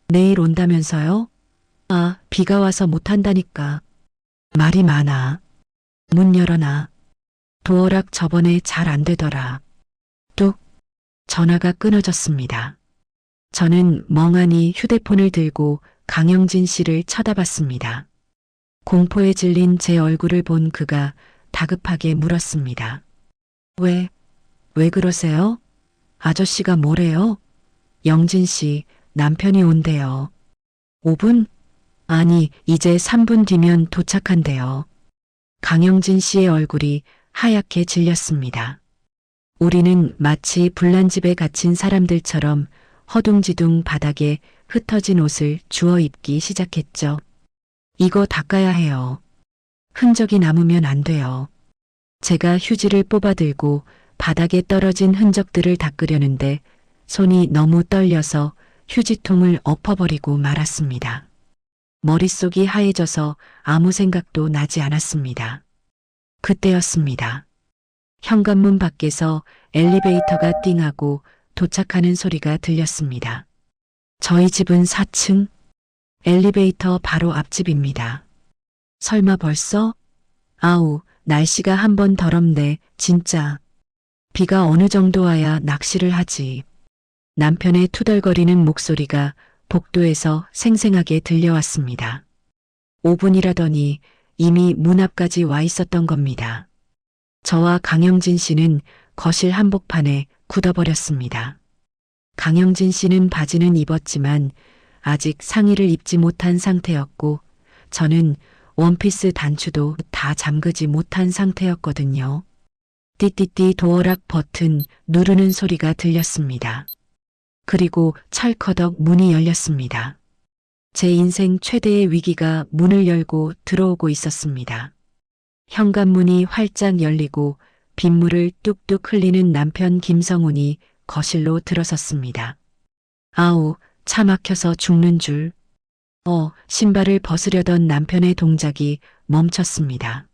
내일 온다면서요? 아, 비가 와서 못한다니까. 말이 많아. 문 열어놔. 도어락 저번에 잘 안 되더라. 뚝. 전화가 끊어졌습니다. 저는 멍하니 휴대폰을 들고 강영진 씨를 쳐다봤습니다. 공포에 질린 제 얼굴을 본 그가 다급하게 물었습니다. 왜 그러세요? 아저씨가 뭐래요? 영진 씨, 남편이 온대요. 5분? 아니, 이제 3분 뒤면 도착한대요. 강영진 씨의 얼굴이 하얗게 질렸습니다. 우리는 마치 불난집에 갇힌 사람들처럼 허둥지둥 바닥에 흩어진 옷을 주워 입기 시작했죠. 이거 닦아야 해요. 흔적이 남으면 안 돼요. 제가 휴지를 뽑아들고 바닥에 떨어진 흔적들을 닦으려는데 손이 너무 떨려서 휴지통을 엎어버리고 말았습니다. 머릿속이 하얘져서 아무 생각도 나지 않았습니다. 그때였습니다. 현관문 밖에서 엘리베이터가 띵하고 도착하는 소리가 들렸습니다. 저희 집은 4층, 엘리베이터 바로 앞집입니다. 설마 벌써? 아우, 날씨가 한번 더럽네, 진짜. 비가 어느 정도 와야 낚시를 하지. 남편의 투덜거리는 목소리가 복도에서 생생하게 들려왔습니다. 5분이라더니 이미 문 앞까지 와 있었던 겁니다. 저와 강영진 씨는 거실 한복판에 굳어버렸습니다. 강영진 씨는 바지는 입었지만 아직 상의를 입지 못한 상태였고 저는 원피스 단추도 다 잠그지 못한 상태였거든요. 띠띠띠 도어락 버튼 누르는 소리가 들렸습니다. 그리고 철커덕 문이 열렸습니다. 제 인생 최대의 위기가 문을 열고 들어오고 있었습니다. 현관문이 활짝 열리고 빗물을 뚝뚝 흘리는 남편 김성훈이 거실로 들어섰습니다. 아우, 차 막혀서 죽는 줄. 신발을 벗으려던 남편의 동작이 멈췄습니다.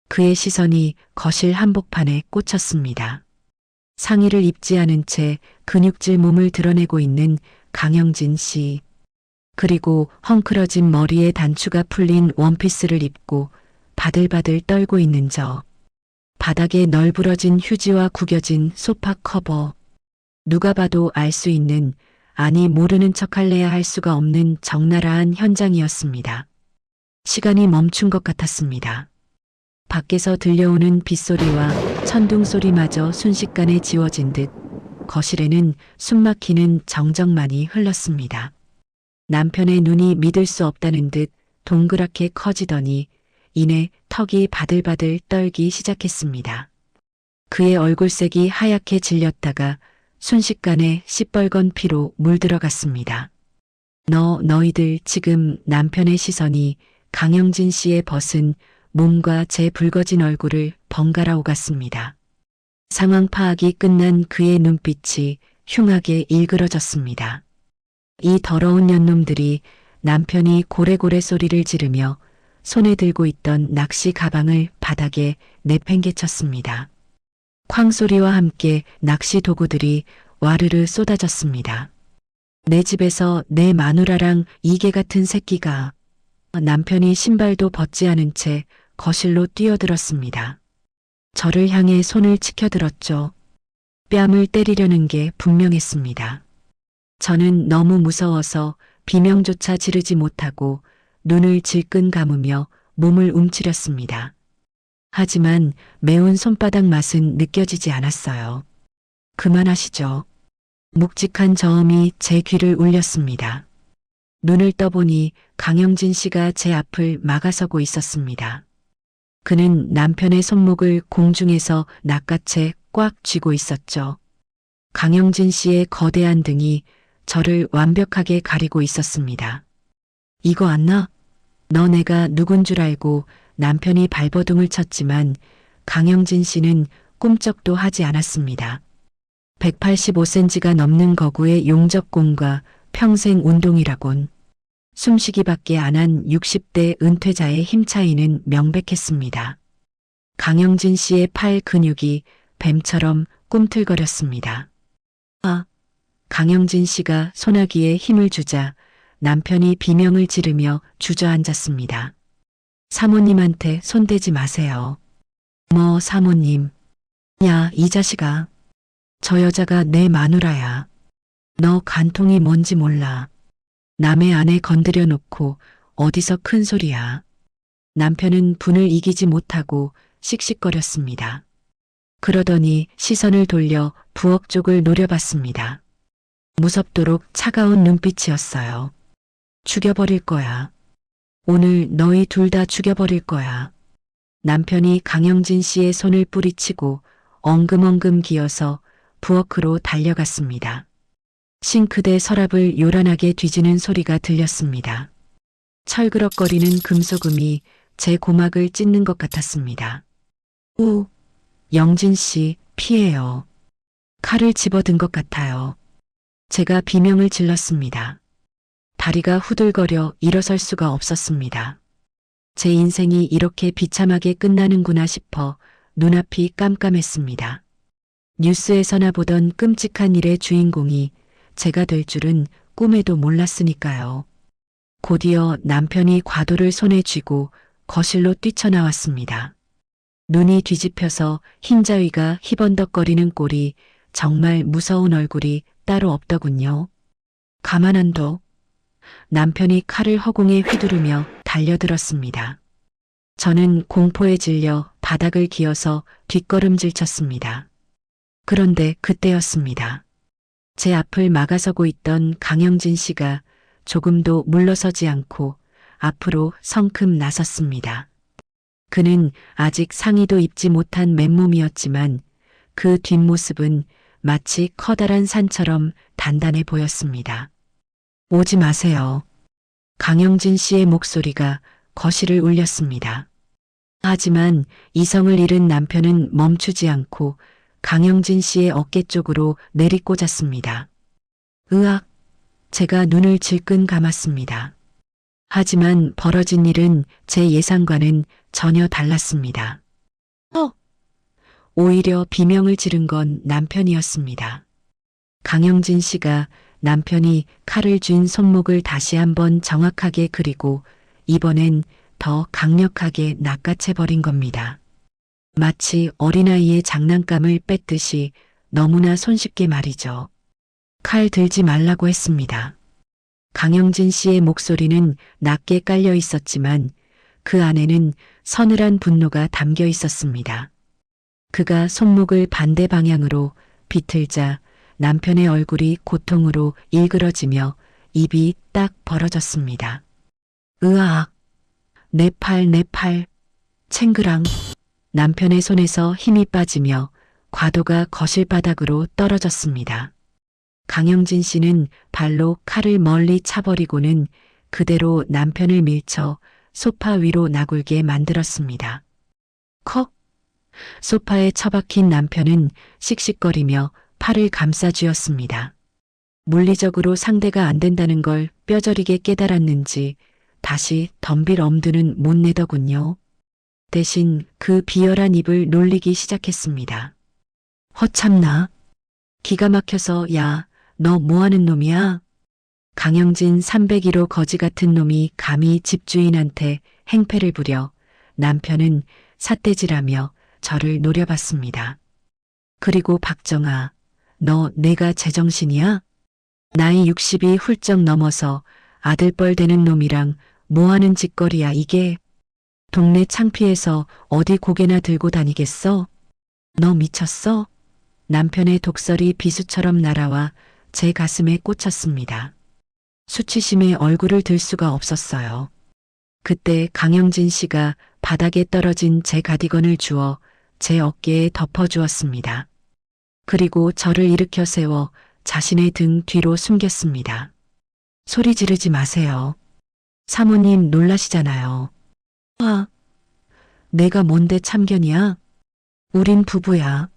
그의 시선이 거실 한복판에 꽂혔습니다. 상의를 입지 않은 채 근육질 몸을 드러내고 있는 강영진 씨. 그리고 헝클어진 머리에 단추가 풀린 원피스를 입고 바들바들 떨고 있는 저. 바닥에 널브러진 휴지와 구겨진 소파 커버. 누가 봐도 알 수 있는, 아니 모르는 척할래야 할 수가 없는 적나라한 현장이었습니다. 시간이 멈춘 것 같았습니다. 밖에서 들려오는 빗소리와 천둥 소리마저 순식간에 지워진 듯 거실에는 숨막히는 정적만이 흘렀습니다. 남편의 눈이 믿을 수 없다는 듯 동그랗게 커지더니 이내 턱이 바들바들 떨기 시작했습니다. 그의 얼굴색이 하얗게 질렸다가 순식간에 시뻘건 피로 물들어갔습니다. 너희들 지금 남편의 시선이 강영진 씨의 벗은 몸과 제 붉어진 얼굴을 번갈아 오갔습니다. 상황 파악이 끝난 그의 눈빛이 흉하게 일그러졌습니다. 이 더러운 년놈들이 남편이 고래고래 소리를 지르며 손에 들고 있던 낚시 가방을 바닥에 내팽개쳤습니다. 쾅소리와 함께 낚시 도구들이 와르르 쏟아졌습니다. 내 집에서 내 마누라랑 이개 같은 새끼가. 남편이 신발도 벗지 않은 채 거실로 뛰어들었습니다. 저를 향해 손을 치켜들었죠. 뺨을 때리려는 게 분명했습니다. 저는 너무 무서워서 비명조차 지르지 못하고 눈을 질끈 감으며 몸을 움츠렸습니다. 하지만 매운 손바닥 맛은 느껴지지 않았어요. 그만하시죠. 묵직한 저음이 제 귀를 울렸습니다. 눈을 떠보니 강영진 씨가 제 앞을 막아서고 있었습니다. 그는 남편의 손목을 공중에서 낚아채 꽉 쥐고 있었죠. 강영진 씨의 거대한 등이 저를 완벽하게 가리고 있었습니다. 이거 안 나? 너 내가 누군 줄 알고 남편이 발버둥을 쳤지만 강영진 씨는 꿈쩍도 하지 않았습니다. 185cm가 넘는 거구의 용접공과 평생 운동이라곤 숨쉬기밖에 안 한 60대 은퇴자의 힘 차이는 명백했습니다. 강영진 씨의 팔 근육이 뱀처럼 꿈틀거렸습니다. 강영진 씨가 소나기에 힘을 주자 남편이 비명을 지르며 주저앉았습니다. 사모님한테 손대지 마세요. 뭐 사모님. 야, 이 자식아. 저 여자가 내 마누라야. 너 간통이 뭔지 몰라. 남의 아내 건드려 놓고 어디서 큰 소리야. 남편은 분을 이기지 못하고 씩씩거렸습니다. 그러더니 시선을 돌려 부엌 쪽을 노려봤습니다. 무섭도록 차가운 눈빛이었어요. 죽여버릴 거야. 오늘 너희 둘 다 죽여버릴 거야. 남편이 강영진 씨의 손을 뿌리치고 엉금엉금 기어서 부엌으로 달려갔습니다. 싱크대 서랍을 요란하게 뒤지는 소리가 들렸습니다. 철그럭거리는 금소금이 제 고막을 찢는 것 같았습니다. 오, 영진 씨, 피해요. 칼을 집어든 것 같아요. 제가 비명을 질렀습니다. 다리가 후들거려 일어설 수가 없었습니다. 제 인생이 이렇게 비참하게 끝나는구나 싶어 눈앞이 깜깜했습니다. 뉴스에서나 보던 끔찍한 일의 주인공이 제가 될 줄은 꿈에도 몰랐으니까요. 곧이어 남편이 과도를 손에 쥐고 거실로 뛰쳐나왔습니다. 눈이 뒤집혀서 흰자위가 희번덕거리는 꼴이 정말 무서운 얼굴이 따로 없더군요. 가만 안 둬. 남편이 칼을 허공에 휘두르며 달려들었습니다. 저는 공포에 질려 바닥을 기어서 뒷걸음질 쳤습니다. 그런데 그때였습니다. 제 앞을 막아서고 있던 강영진 씨가 조금도 물러서지 않고 앞으로 성큼 나섰습니다. 그는 아직 상의도 입지 못한 맨몸이었지만 그 뒷모습은 마치 커다란 산처럼 단단해 보였습니다. 오지 마세요. 강영진 씨의 목소리가 거실을 울렸습니다. 하지만 이성을 잃은 남편은 멈추지 않고 강영진 씨의 어깨 쪽으로 내리꽂았습니다. 으악! 제가 눈을 질끈 감았습니다. 하지만 벌어진 일은 제 예상과는 전혀 달랐습니다. 오히려 비명을 지른 건 남편이었습니다. 강영진 씨가 남편이 칼을 쥔 손목을 다시 한번 정확하게 그리고 이번엔 더 강력하게 낚아채버린 겁니다. 마치 어린아이의 장난감을 뺐듯이 너무나 손쉽게 말이죠. 칼 들지 말라고 했습니다. 강영진 씨의 목소리는 낮게 깔려 있었지만 그 안에는 서늘한 분노가 담겨 있었습니다. 그가 손목을 반대 방향으로 비틀자 남편의 얼굴이 고통으로 일그러지며 입이 딱 벌어졌습니다. 으악! 내 팔, 내 팔. 챙그랑. 남편의 손에서 힘이 빠지며 과도가 거실 바닥으로 떨어졌습니다. 강영진 씨는 발로 칼을 멀리 차버리고는 그대로 남편을 밀쳐 소파 위로 나굴게 만들었습니다. 컥! 소파에 처박힌 남편은 씩씩거리며 팔을 감싸쥐었습니다. 물리적으로 상대가 안 된다는 걸 뼈저리게 깨달았는지 다시 덤빌 엄두는 못 내더군요. 대신 그 비열한 입을 놀리기 시작했습니다. 허참나. 기가 막혀서 야, 너 뭐하는 놈이야? 강영진 301호 거지 같은 놈이 감히 집주인한테 행패를 부려 남편은 삿대질하며 저를 노려봤습니다. 그리고 박정아, 너 내가 제정신이야? 나이 60이 훌쩍 넘어서 아들뻘 되는 놈이랑 뭐하는 짓거리야 이게? 동네 창피해서 어디 고개나 들고 다니겠어? 너 미쳤어? 남편의 독설이 비수처럼 날아와 제 가슴에 꽂혔습니다. 수치심에 얼굴을 들 수가 없었어요. 그때 강영진 씨가 바닥에 떨어진 제 가디건을 주워 제 어깨에 덮어주었습니다. 그리고 저를 일으켜 세워 자신의 등 뒤로 숨겼습니다. 소리 지르지 마세요. 사모님 놀라시잖아요. 아, 내가 뭔데 참견이야? 우린 부부야.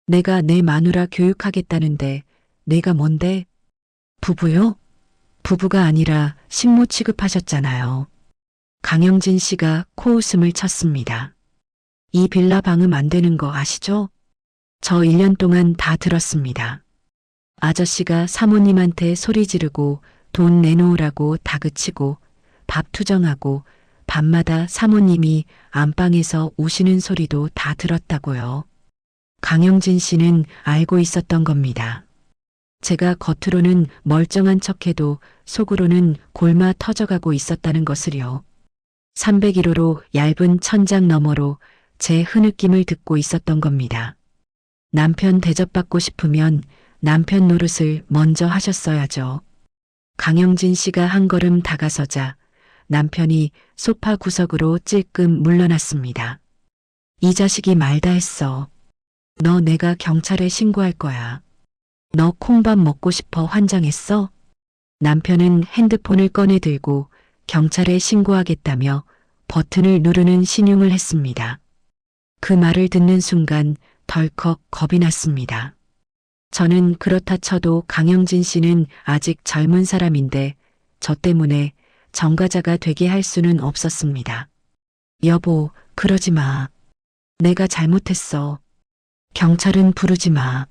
내가 내 마누라 교육하겠다는데 내가 뭔데? 부부요? 부부가 아니라 식모 취급하셨잖아요. 강영진 씨가 코웃음을 쳤습니다. 이 빌라 방음 안 되는 거 아시죠? 저 1년 동안 다 들었습니다. 아저씨가 사모님한테 소리 지르고 돈 내놓으라고 다그치고 밥 투정하고 밤마다 사모님이 안방에서 우시는 소리도 다 들었다고요. 강영진 씨는 알고 있었던 겁니다. 제가 겉으로는 멀쩡한 척해도 속으로는 골마 터져가고 있었다는 것을요. 301호로 얇은 천장 너머로 제 흐느낌을 듣고 있었던 겁니다. 남편 대접받고 싶으면 남편 노릇을 먼저 하셨어야죠. 강영진 씨가 한 걸음 다가서자 남편이 소파 구석으로 찔끔 물러났습니다. 이 자식이 말다 했어. 너 내가 경찰에 신고할 거야. 너 콩밥 먹고 싶어 환장했어? 남편은 핸드폰을 꺼내 들고 경찰에 신고하겠다며 버튼을 누르는 신용을 했습니다. 그 말을 듣는 순간 덜컥 겁이 났습니다. 저는 그렇다 쳐도 강영진 씨는 아직 젊은 사람인데 저 때문에 전과자가 되게 할 수는 없었습니다. 여보, 그러지 마. 내가 잘못했어. 경찰은 부르지 마.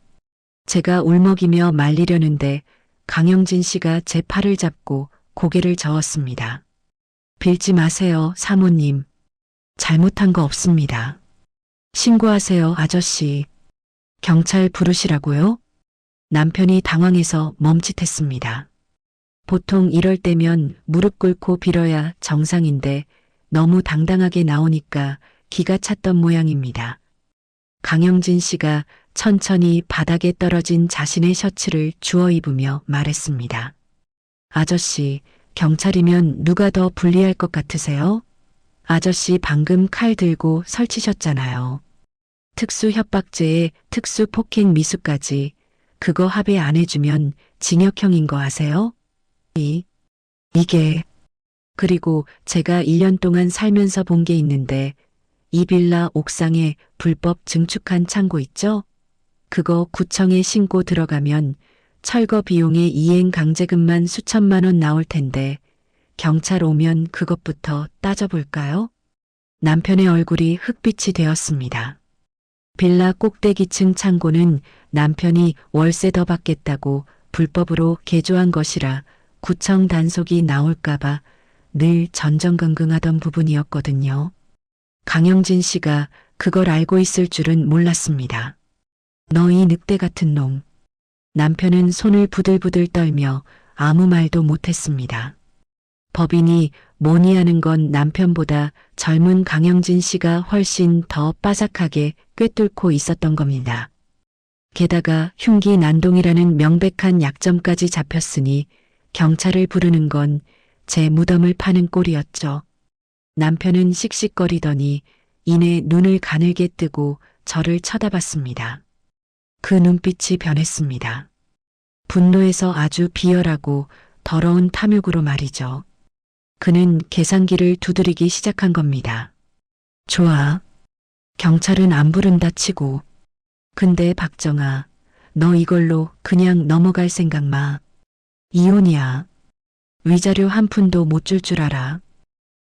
제가 울먹이며 말리려는데 강영진 씨가 제 팔을 잡고 고개를 저었습니다. 빌지 마세요, 사모님. 잘못한 거 없습니다. 신고하세요, 아저씨. 경찰 부르시라고요? 남편이 당황해서 멈칫했습니다. 보통 이럴 때면 무릎 꿇고 빌어야 정상인데 너무 당당하게 나오니까 기가 찼던 모양입니다. 강영진 씨가 천천히 바닥에 떨어진 자신의 셔츠를 주워 입으며 말했습니다. 아저씨, 경찰이면 누가 더 불리할 것 같으세요? 아저씨 방금 칼 들고 설치셨잖아요. 특수 협박죄에 특수 폭행 미수까지 그거 합의 안 해주면 징역형인 거 아세요? 이게 그리고 제가 1년 동안 살면서 본 게 있는데 이 빌라 옥상에 불법 증축한 창고 있죠? 그거 구청에 신고 들어가면 철거 비용에 이행 강제금만 수천만 원 나올 텐데 경찰 오면 그것부터 따져볼까요? 남편의 얼굴이 흑빛이 되었습니다. 빌라 꼭대기층 창고는 남편이 월세 더 받겠다고 불법으로 개조한 것이라 구청 단속이 나올까봐 늘 전전긍긍하던 부분이었거든요. 강영진 씨가 그걸 알고 있을 줄은 몰랐습니다. 너 이 늑대 같은 놈. 남편은 손을 부들부들 떨며 아무 말도 못했습니다. 법인이 뭐니 하는 건 남편보다 젊은 강영진 씨가 훨씬 더 빠삭하게 꿰뚫고 있었던 겁니다. 게다가 흉기 난동이라는 명백한 약점까지 잡혔으니 경찰을 부르는 건 제 무덤을 파는 꼴이었죠. 남편은 씩씩거리더니 이내 눈을 가늘게 뜨고 저를 쳐다봤습니다. 그 눈빛이 변했습니다. 분노에서 아주 비열하고 더러운 탐욕으로 말이죠. 그는 계산기를 두드리기 시작한 겁니다. 좋아. 경찰은 안 부른다 치고. 근데 박정아, 너 이걸로 그냥 넘어갈 생각 마. 이혼이야. 위자료 한 푼도 못 줄 줄 알아.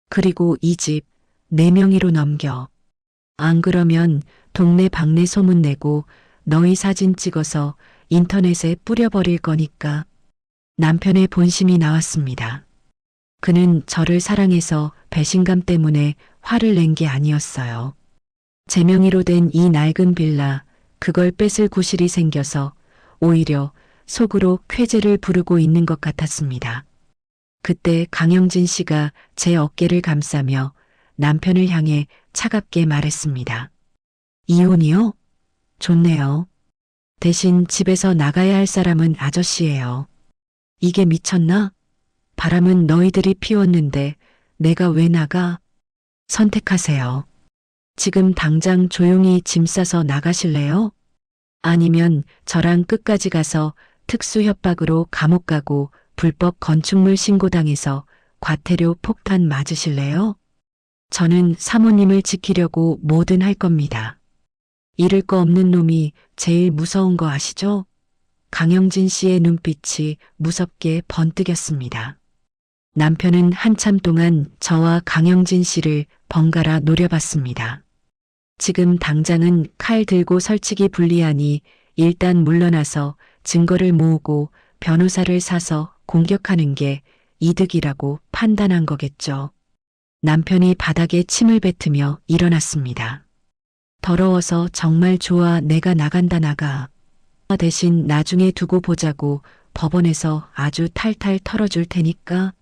그리고 이 집 내 명의로 넘겨. 안 그러면 동네 방네 소문내고 너희 사진 찍어서 인터넷에 뿌려버릴 거니까. 남편의 본심이 나왔습니다. 그는 저를 사랑해서 배신감 때문에 화를 낸 게 아니었어요. 제 명의로 된 이 낡은 빌라, 그걸 뺏을 구실이 생겨서 오히려 속으로 쾌재를 부르고 있는 것 같았습니다. 그때 강영진 씨가 제 어깨를 감싸며 남편을 향해 차갑게 말했습니다. 이혼이요? 좋네요. 대신 집에서 나가야 할 사람은 아저씨예요. 이게 미쳤나? 바람은 너희들이 피웠는데 내가 왜 나가? 선택하세요. 지금 당장 조용히 짐 싸서 나가실래요? 아니면 저랑 끝까지 가서 특수 협박으로 감옥 가고 불법 건축물 신고당해서 과태료 폭탄 맞으실래요? 저는 사모님을 지키려고 뭐든 할 겁니다. 잃을 거 없는 놈이 제일 무서운 거 아시죠? 강영진 씨의 눈빛이 무섭게 번뜩였습니다. 남편은 한참 동안 저와 강영진 씨를 번갈아 노려봤습니다. 지금 당장은 칼 들고 설치기 불리하니 일단 물러나서 증거를 모으고 변호사를 사서 공격하는 게 이득이라고 판단한 거겠죠. 남편이 바닥에 침을 뱉으며 일어났습니다. 더러워서 정말 좋아. 내가 나간다. 나가. 대신 나중에 두고 보자고 법원에서 아주 탈탈 털어줄 테니까.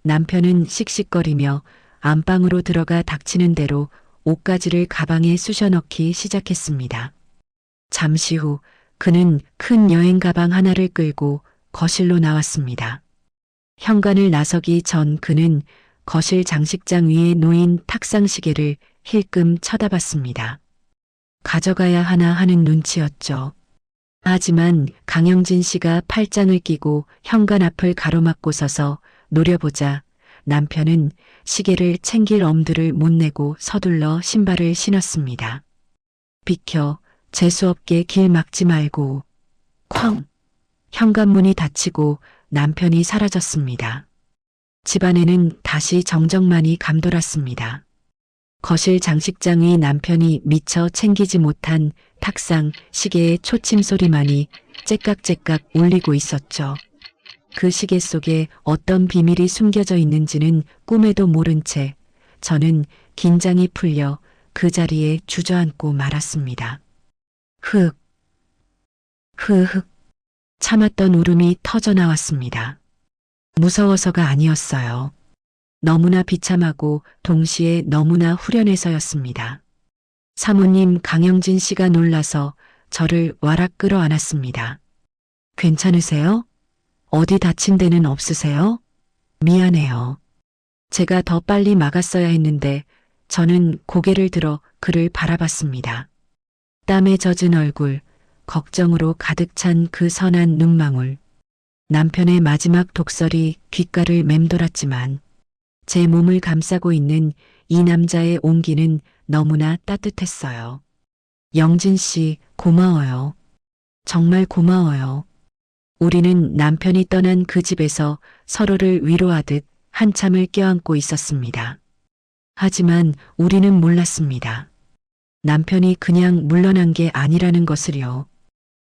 남편은 씩씩거리며 안방으로 들어가 닥치는 대로 옷가지를 가방에 쑤셔 넣기 시작했습니다. 잠시 후 그는 큰 여행 가방 하나를 끌고 거실로 나왔습니다. 현관을 나서기 전 그는 거실 장식장 위에 놓인 탁상 시계를 힐끔 쳐다봤습니다. 가져가야 하나 하는 눈치였죠. 하지만 강영진 씨가 팔짱을 끼고 현관 앞을 가로막고 서서 노려보자 남편은 시계를 챙길 엄두를 못 내고 서둘러 신발을 신었습니다. 비켜, 재수없게 길 막지 말고. 쾅! 현관문이 닫히고 남편이 사라졌습니다. 집안에는 다시 정적만이 감돌았습니다. 거실 장식장 위 남편이 미처 챙기지 못한 탁상 시계의 초침 소리만이 째깍째깍 울리고 있었죠. 그 시계 속에 어떤 비밀이 숨겨져 있는지는 꿈에도 모른 채 저는 긴장이 풀려 그 자리에 주저앉고 말았습니다. 흑, 흐흑. 참았던 울음이 터져 나왔습니다. 무서워서가 아니었어요. 너무나 비참하고 동시에 너무나 후련해서였습니다. 사모님 강영진 씨가 놀라서 저를 와락 끌어안았습니다. 괜찮으세요? 어디 다친 데는 없으세요? 미안해요. 제가 더 빨리 막았어야 했는데 저는 고개를 들어 그를 바라봤습니다. 땀에 젖은 얼굴, 걱정으로 가득 찬 그 선한 눈망울. 남편의 마지막 독설이 귓가를 맴돌았지만 제 몸을 감싸고 있는 이 남자의 온기는 너무나 따뜻했어요. 영진 씨, 고마워요. 정말 고마워요. 우리는 남편이 떠난 그 집에서 서로를 위로하듯 한참을 껴안고 있었습니다. 하지만 우리는 몰랐습니다. 남편이 그냥 물러난 게 아니라는 것을요.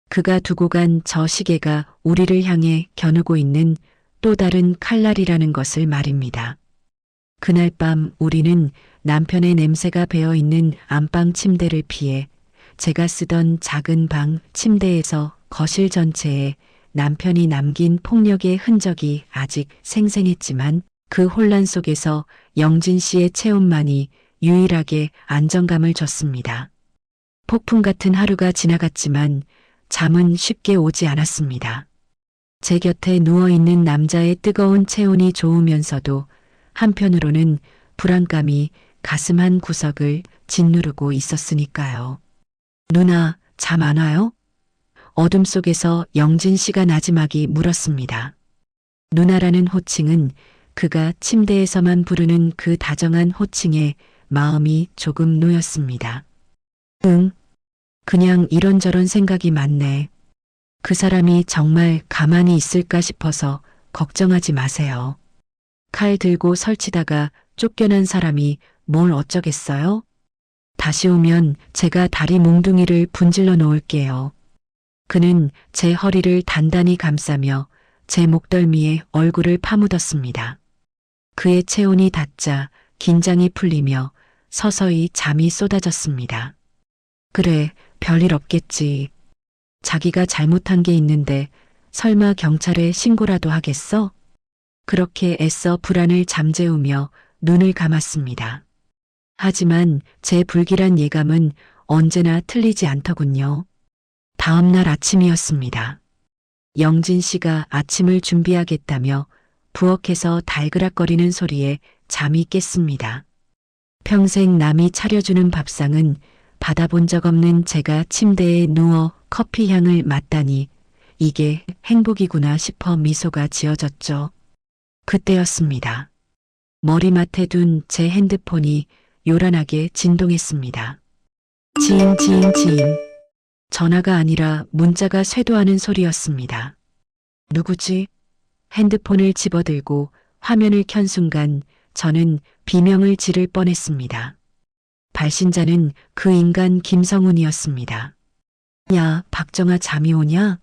그가 두고 간 저 시계가 우리를 향해 겨누고 있는 또 다른 칼날이라는 것을 말입니다. 그날 밤 우리는 남편의 냄새가 배어있는 안방 침대를 피해 제가 쓰던 작은 방 침대에서 거실 전체에 남편이 남긴 폭력의 흔적이 아직 생생했지만 그 혼란 속에서 영진 씨의 체온만이 유일하게 안정감을 줬습니다. 폭풍 같은 하루가 지나갔지만 잠은 쉽게 오지 않았습니다. 제 곁에 누워있는 남자의 뜨거운 체온이 좋으면서도 한편으로는 불안감이 가슴 한 구석을 짓누르고 있었으니까요. 누나, 잠 안 와요? 어둠 속에서 영진 씨가 나지막이 물었습니다. 누나라는 호칭은 그가 침대에서만 부르는 그 다정한 호칭에 마음이 조금 놓였습니다. 응, 그냥 이런저런 생각이 많네. 그 사람이 정말 가만히 있을까 싶어서 걱정하지 마세요. 칼 들고 설치다가 쫓겨난 사람이 뭘 어쩌겠어요? 다시 오면 제가 다리 몽둥이를 분질러 놓을게요. 그는 제 허리를 단단히 감싸며 제 목덜미에 얼굴을 파묻었습니다. 그의 체온이 닿자 긴장이 풀리며 서서히 잠이 쏟아졌습니다. 그래, 별일 없겠지. 자기가 잘못한 게 있는데 설마 경찰에 신고라도 하겠어? 그렇게 애써 불안을 잠재우며 눈을 감았습니다. 하지만 제 불길한 예감은 언제나 틀리지 않더군요. 다음 날 아침이었습니다. 영진 씨가 아침을 준비하겠다며 부엌에서 달그락거리는 소리에 잠이 깼습니다. 평생 남이 차려주는 밥상은 받아본 적 없는 제가 침대에 누워 커피 향을 맡다니 이게 행복이구나 싶어 미소가 지어졌죠. 그때였습니다. 머리맡에 둔 제 핸드폰이 요란하게 진동했습니다. 지잉 지잉 지잉. 전화가 아니라 문자가 쇄도하는 소리였습니다. 누구지? 핸드폰을 집어들고 화면을 켠 순간 저는 비명을 지를 뻔했습니다. 발신자는 그 인간 김성훈이었습니다. 야, 박정아 잠이 오냐?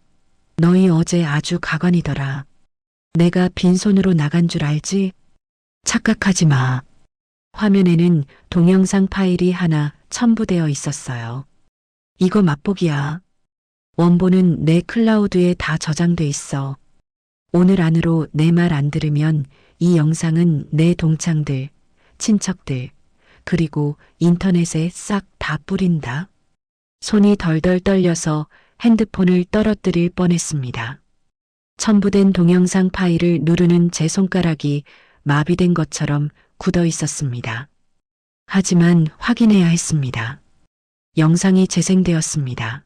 너희 어제 아주 가관이더라. 내가 빈손으로 나간 줄 알지? 착각하지 마. 화면에는 동영상 파일이 하나 첨부되어 있었어요. 이거 맛보기야. 원본은 내 클라우드에 다 저장돼 있어. 오늘 안으로 내 말 안 들으면 이 영상은 내 동창들, 친척들, 그리고 인터넷에 싹 다 뿌린다. 손이 덜덜 떨려서 핸드폰을 떨어뜨릴 뻔했습니다. 첨부된 동영상 파일을 누르는 제 손가락이 마비된 것처럼 굳어 있었습니다. 하지만 확인해야 했습니다. 영상이 재생되었습니다.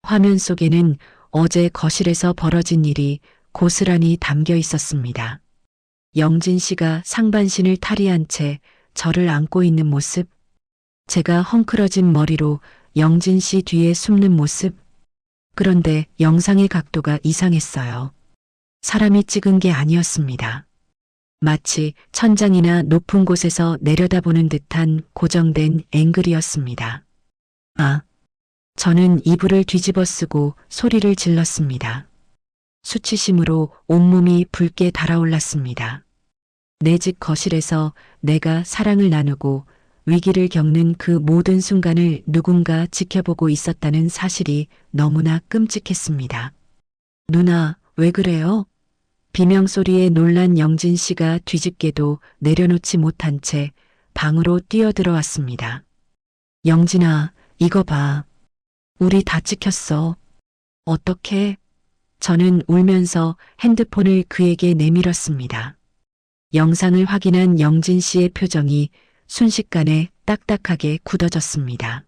화면 속에는 어제 거실에서 벌어진 일이 고스란히 담겨 있었습니다. 영진 씨가 상반신을 탈의한 채 저를 안고 있는 모습, 제가 헝클어진 머리로 영진 씨 뒤에 숨는 모습. 그런데 영상의 각도가 이상했어요. 사람이 찍은 게 아니었습니다. 마치 천장이나 높은 곳에서 내려다보는 듯한 고정된 앵글이었습니다. 아, 저는 이불을 뒤집어 쓰고 소리를 질렀습니다. 수치심으로 온몸이 붉게 달아올랐습니다. 내 집 거실에서 내가 사랑을 나누고 위기를 겪는 그 모든 순간을 누군가 지켜보고 있었다는 사실이 너무나 끔찍했습니다. 누나, 왜 그래요? 비명소리에 놀란 영진 씨가 뒤집게도 내려놓지 못한 채 방으로 뛰어들어왔습니다. 영진아, 이거 봐. 우리 다 찍혔어. 어떡해? 저는 울면서 핸드폰을 그에게 내밀었습니다. 영상을 확인한 영진 씨의 표정이 순식간에 딱딱하게 굳어졌습니다.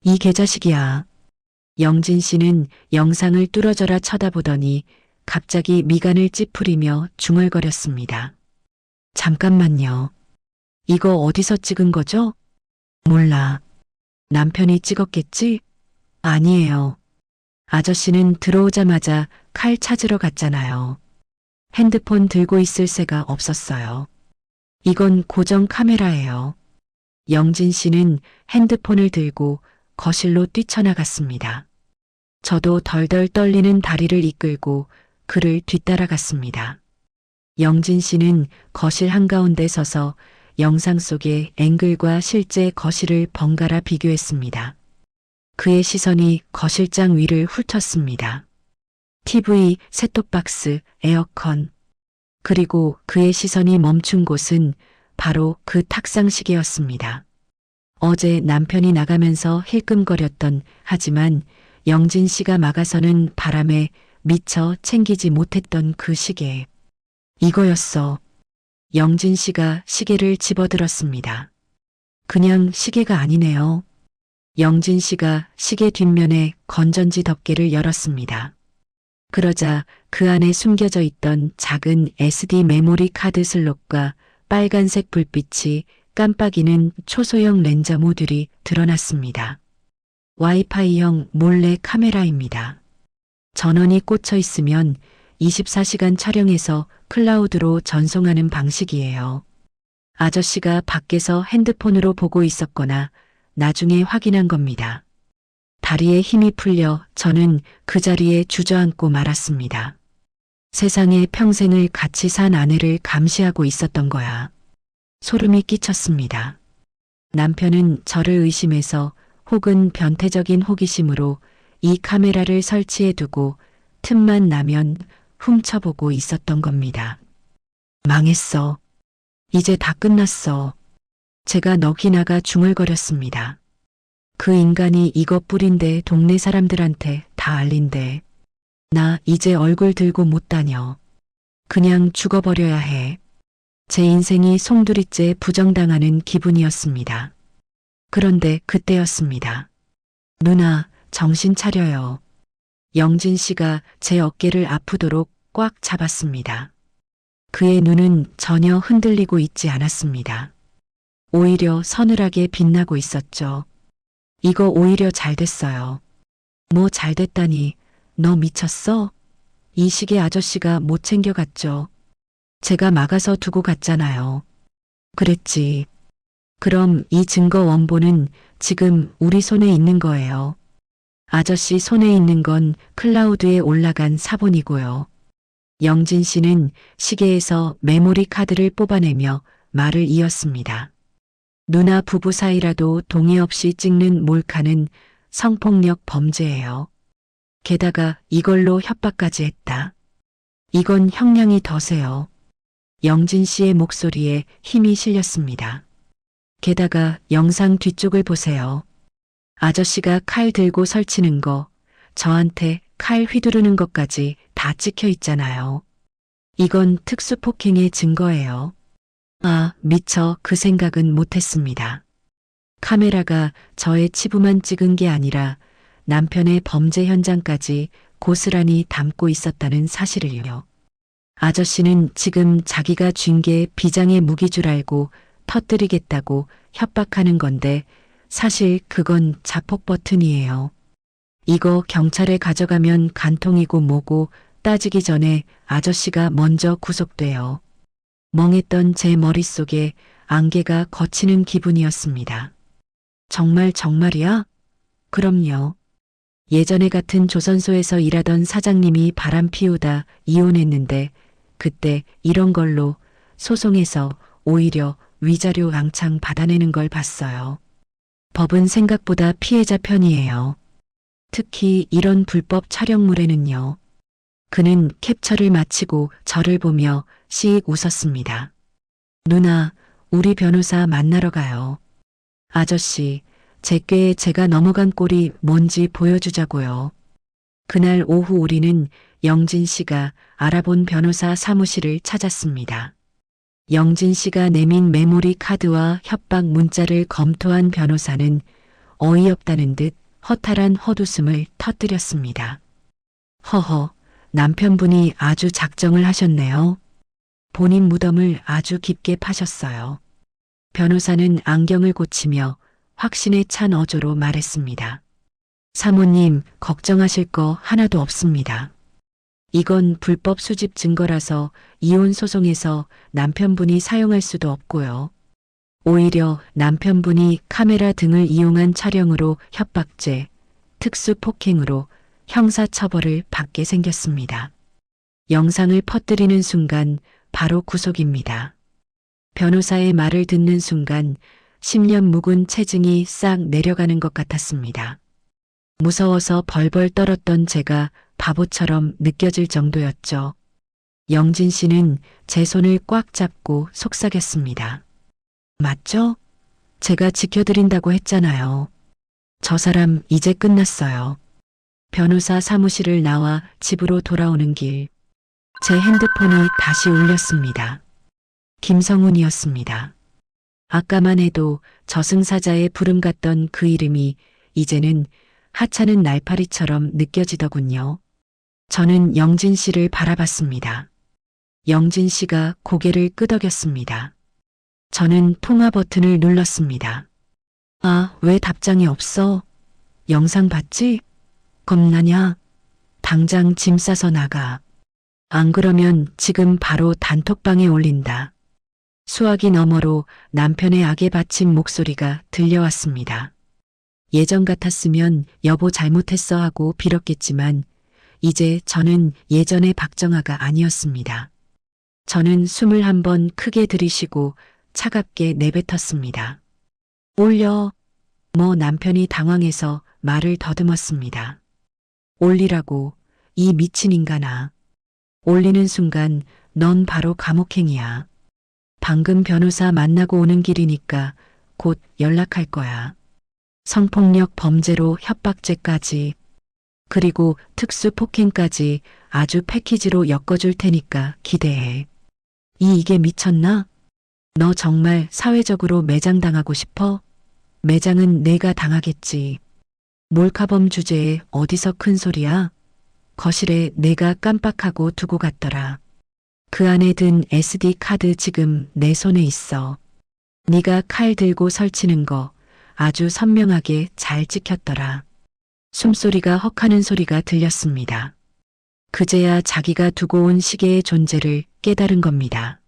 이 개자식이야. 영진 씨는 영상을 뚫어져라 쳐다보더니 갑자기 미간을 찌푸리며 중얼거렸습니다. 잠깐만요. 이거 어디서 찍은 거죠? 몰라. 남편이 찍었겠지? 아니에요. 아저씨는 들어오자마자 칼 찾으러 갔잖아요. 핸드폰 들고 있을 새가 없었어요. 이건 고정 카메라예요. 영진 씨는 핸드폰을 들고 거실로 뛰쳐나갔습니다. 저도 덜덜 떨리는 다리를 이끌고 그를 뒤따라갔습니다. 영진 씨는 거실 한가운데 서서 영상 속의 앵글과 실제 거실을 번갈아 비교했습니다. 그의 시선이 거실장 위를 훑었습니다. TV, 셋톱박스, 에어컨. 그리고 그의 시선이 멈춘 곳은 바로 그 탁상시계였습니다. 어제 남편이 나가면서 힐끔거렸던 하지만 영진 씨가 막아서는 바람에 미처 챙기지 못했던 그 시계. 이거였어. 영진 씨가 시계를 집어들었습니다. 그냥 시계가 아니네요. 영진 씨가 시계 뒷면에 건전지 덮개를 열었습니다. 그러자 그 안에 숨겨져 있던 작은 SD 메모리 카드 슬롯과 빨간색 불빛이 깜빡이는 초소형 렌저 모듈이 드러났습니다. 와이파이형 몰래 카메라입니다. 전원이 꽂혀 있으면 24시간 촬영해서 클라우드로 전송하는 방식이에요. 아저씨가 밖에서 핸드폰으로 보고 있었거나 나중에 확인한 겁니다. 다리에 힘이 풀려 저는 그 자리에 주저앉고 말았습니다. 세상에 평생을 같이 산 아내를 감시하고 있었던 거야. 소름이 끼쳤습니다. 남편은 저를 의심해서 혹은 변태적인 호기심으로 이 카메라를 설치해 두고 틈만 나면 훔쳐보고 있었던 겁니다. 망했어. 이제 다 끝났어. 제가 넋이 나가 중얼거렸습니다. 그 인간이 이것 뿌린데 동네 사람들한테 다 알린대. 나 이제 얼굴 들고 못 다녀. 그냥 죽어버려야 해. 제 인생이 송두리째 부정당하는 기분이었습니다. 그런데 그때였습니다. 누나, 정신 차려요. 영진 씨가 제 어깨를 아프도록 꽉 잡았습니다. 그의 눈은 전혀 흔들리고 있지 않았습니다. 오히려 서늘하게 빛나고 있었죠. 이거 오히려 잘 됐어요. 뭐 잘 됐다니, 너 미쳤어? 이 시계 아저씨가 못 챙겨갔죠. 제가 막아서 두고 갔잖아요. 그랬지. 그럼 이 증거 원본은 지금 우리 손에 있는 거예요. 아저씨 손에 있는 건 클라우드에 올라간 사본이고요. 영진 씨는 시계에서 메모리 카드를 뽑아내며 말을 이었습니다. 누나 부부 사이라도 동의 없이 찍는 몰카는 성폭력 범죄예요. 게다가 이걸로 협박까지 했다. 이건 형량이 더 세요. 영진 씨의 목소리에 힘이 실렸습니다. 게다가 영상 뒤쪽을 보세요. 아저씨가 칼 들고 설치는 거, 저한테 칼 휘두르는 것까지 다 찍혀 있잖아요. 이건 특수폭행의 증거예요. 아, 미처 그 생각은 못했습니다. 카메라가 저의 치부만 찍은 게 아니라 남편의 범죄 현장까지 고스란히 담고 있었다는 사실을요. 아저씨는 지금 자기가 쥔 게 비장의 무기 줄 알고 터뜨리겠다고 협박하는 건데 사실 그건 자폭 버튼이에요. 이거 경찰에 가져가면 간통이고 뭐고 따지기 전에 아저씨가 먼저 구속돼요. 멍했던 제 머릿속에 안개가 걷히는 기분이었습니다. 정말이야? 그럼요. 예전에 같은 조선소에서 일하던 사장님이 바람 피우다 이혼했는데 그때 이런 걸로 소송해서 오히려 위자료 왕창 받아내는 걸 봤어요. 법은 생각보다 피해자 편이에요. 특히 이런 불법 촬영물에는요. 그는 캡처를 마치고 저를 보며 씩 웃었습니다. 누나, 우리 변호사 만나러 가요. 아저씨, 제 꾀에 제가 넘어간 꼴이 뭔지 보여주자고요. 그날 오후 우리는 영진 씨가 알아본 변호사 사무실을 찾았습니다. 영진 씨가 내민 메모리 카드와 협박 문자를 검토한 변호사는 어이없다는 듯 허탈한 헛웃음을 터뜨렸습니다. 허허, 남편분이 아주 작정을 하셨네요. 본인 무덤을 아주 깊게 파셨어요. 변호사는 안경을 고치며 확신에 찬 어조로 말했습니다. 사모님, 걱정하실 거 하나도 없습니다. 이건 불법 수집 증거라서 이혼 소송에서 남편분이 사용할 수도 없고요. 오히려 남편분이 카메라 등을 이용한 촬영으로 협박죄, 특수폭행으로 형사처벌을 받게 생겼습니다. 영상을 퍼뜨리는 순간 바로 구속입니다. 변호사의 말을 듣는 순간 10년 묵은 체증이 싹 내려가는 것 같았습니다. 무서워서 벌벌 떨었던 제가 바보처럼 느껴질 정도였죠. 영진 씨는 제 손을 꽉 잡고 속삭였습니다. 맞죠? 제가 지켜드린다고 했잖아요. 저 사람 이제 끝났어요. 변호사 사무실을 나와 집으로 돌아오는 길, 제 핸드폰이 다시 울렸습니다. 김성훈이었습니다. 아까만 해도 저승사자의 부름 같던 그 이름이 이제는 하찮은 날파리처럼 느껴지더군요. 저는 영진 씨를 바라봤습니다. 영진 씨가 고개를 끄덕였습니다. 저는 통화 버튼을 눌렀습니다. 아, 왜 답장이 없어? 영상 봤지? 겁나냐? 당장 짐 싸서 나가. 안 그러면 지금 바로 단톡방에 올린다. 수화기 너머로 남편의 악에 바친 목소리가 들려왔습니다. 예전 같았으면 여보 잘못했어 하고 빌었겠지만 이제 저는 예전의 박정아가 아니었습니다. 저는 숨을 한번 크게 들이쉬고 차갑게 내뱉었습니다. 올려. 남편이 당황해서 말을 더듬었습니다. 올리라고, 이 미친 인간아. 올리는 순간 넌 바로 감옥행이야. 방금 변호사 만나고 오는 길이니까 곧 연락할 거야. 성폭력 범죄로 협박죄까지, 그리고 특수폭행까지 아주 패키지로 엮어줄 테니까 기대해. 이게 미쳤나? 너 정말 사회적으로 매장당하고 싶어? 매장은 내가 당하겠지. 몰카범 주제에 어디서 큰 소리야? 거실에 내가 깜빡하고 두고 갔더라. 그 안에 든 SD 카드 지금 내 손에 있어. 네가 칼 들고 설치는 거 아주 선명하게 잘 찍혔더라. 숨소리가 헉하는 소리가 들렸습니다. 그제야 자기가 두고 온 시계의 존재를 깨달은 겁니다.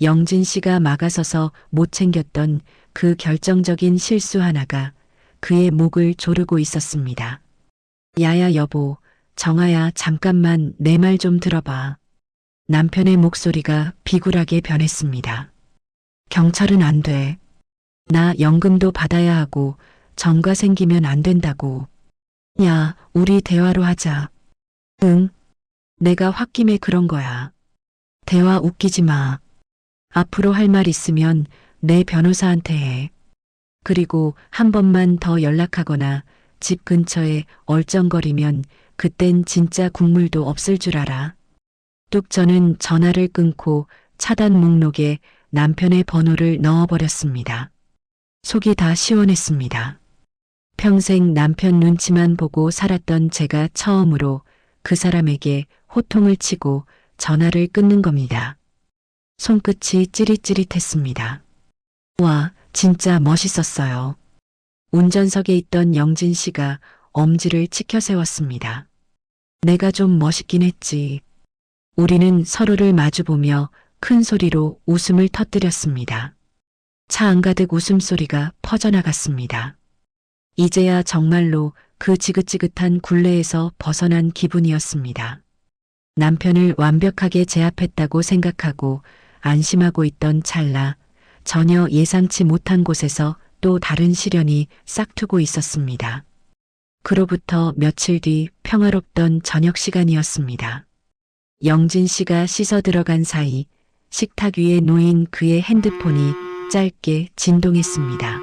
영진 씨가 막아서서 못 챙겼던 그 결정적인 실수 하나가 그의 목을 조르고 있었습니다. 야야 여보, 정아야 잠깐만 내 말 좀 들어봐. 남편의 목소리가 비굴하게 변했습니다. 경찰은 안 돼. 나 연금도 받아야 하고 전과 생기면 안 된다고. 야, 우리 대화로 하자. 응. 내가 홧김에 그런 거야. 대화 웃기지 마. 앞으로 할 말 있으면 내 변호사한테 해. 그리고 한 번만 더 연락하거나 집 근처에 얼쩡거리면 그땐 진짜 국물도 없을 줄 알아. 뚝 저는 전화를 끊고 차단 목록에 남편의 번호를 넣어버렸습니다. 속이 다 시원했습니다. 평생 남편 눈치만 보고 살았던 제가 처음으로 그 사람에게 호통을 치고 전화를 끊는 겁니다. 손끝이 찌릿찌릿했습니다. 와, 진짜 멋있었어요. 운전석에 있던 영진 씨가 엄지를 치켜 세웠습니다. 내가 좀 멋있긴 했지. 우리는 서로를 마주보며 큰 소리로 웃음을 터뜨렸습니다. 차 안가득 웃음소리가 퍼져나갔습니다. 이제야 정말로 그 지긋지긋한 굴레에서 벗어난 기분이었습니다. 남편을 완벽하게 제압했다고 생각하고 안심하고 있던 찰나 전혀 예상치 못한 곳에서 또 다른 시련이 싹트고 있었습니다. 그로부터 며칠 뒤 평화롭던 저녁 시간이었습니다. 영진 씨가 씻어 들어간 사이 식탁 위에 놓인 그의 핸드폰이 짧게 진동했습니다.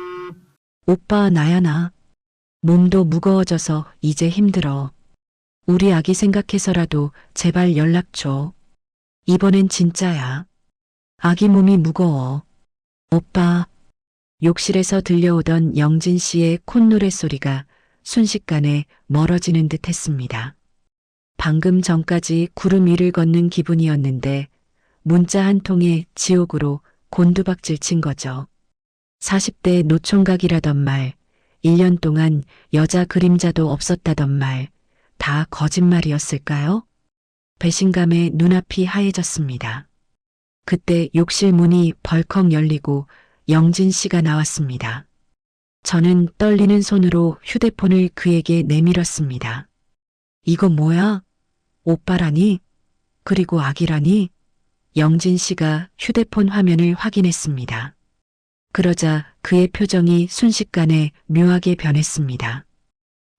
오빠 나야 나. 몸도 무거워져서 이제 힘들어. 우리 아기 생각해서라도 제발 연락 줘. 이번엔 진짜야. 아기 몸이 무거워. 오빠. 욕실에서 들려오던 영진 씨의 콧노래 소리가 순식간에 멀어지는 듯 했습니다. 방금 전까지 구름 위를 걷는 기분이었는데 문자 한 통에 지옥으로 곤두박질 친 거죠. 40대 노총각이라던 말, 1년 동안 여자 그림자도 없었다던 말, 다 거짓말이었을까요? 배신감에 눈앞이 하얘졌습니다. 그때 욕실 문이 벌컥 열리고 영진 씨가 나왔습니다. 저는 떨리는 손으로 휴대폰을 그에게 내밀었습니다. 이거 뭐야? 오빠라니? 그리고 아기라니? 영진 씨가 휴대폰 화면을 확인했습니다. 그러자 그의 표정이 순식간에 묘하게 변했습니다.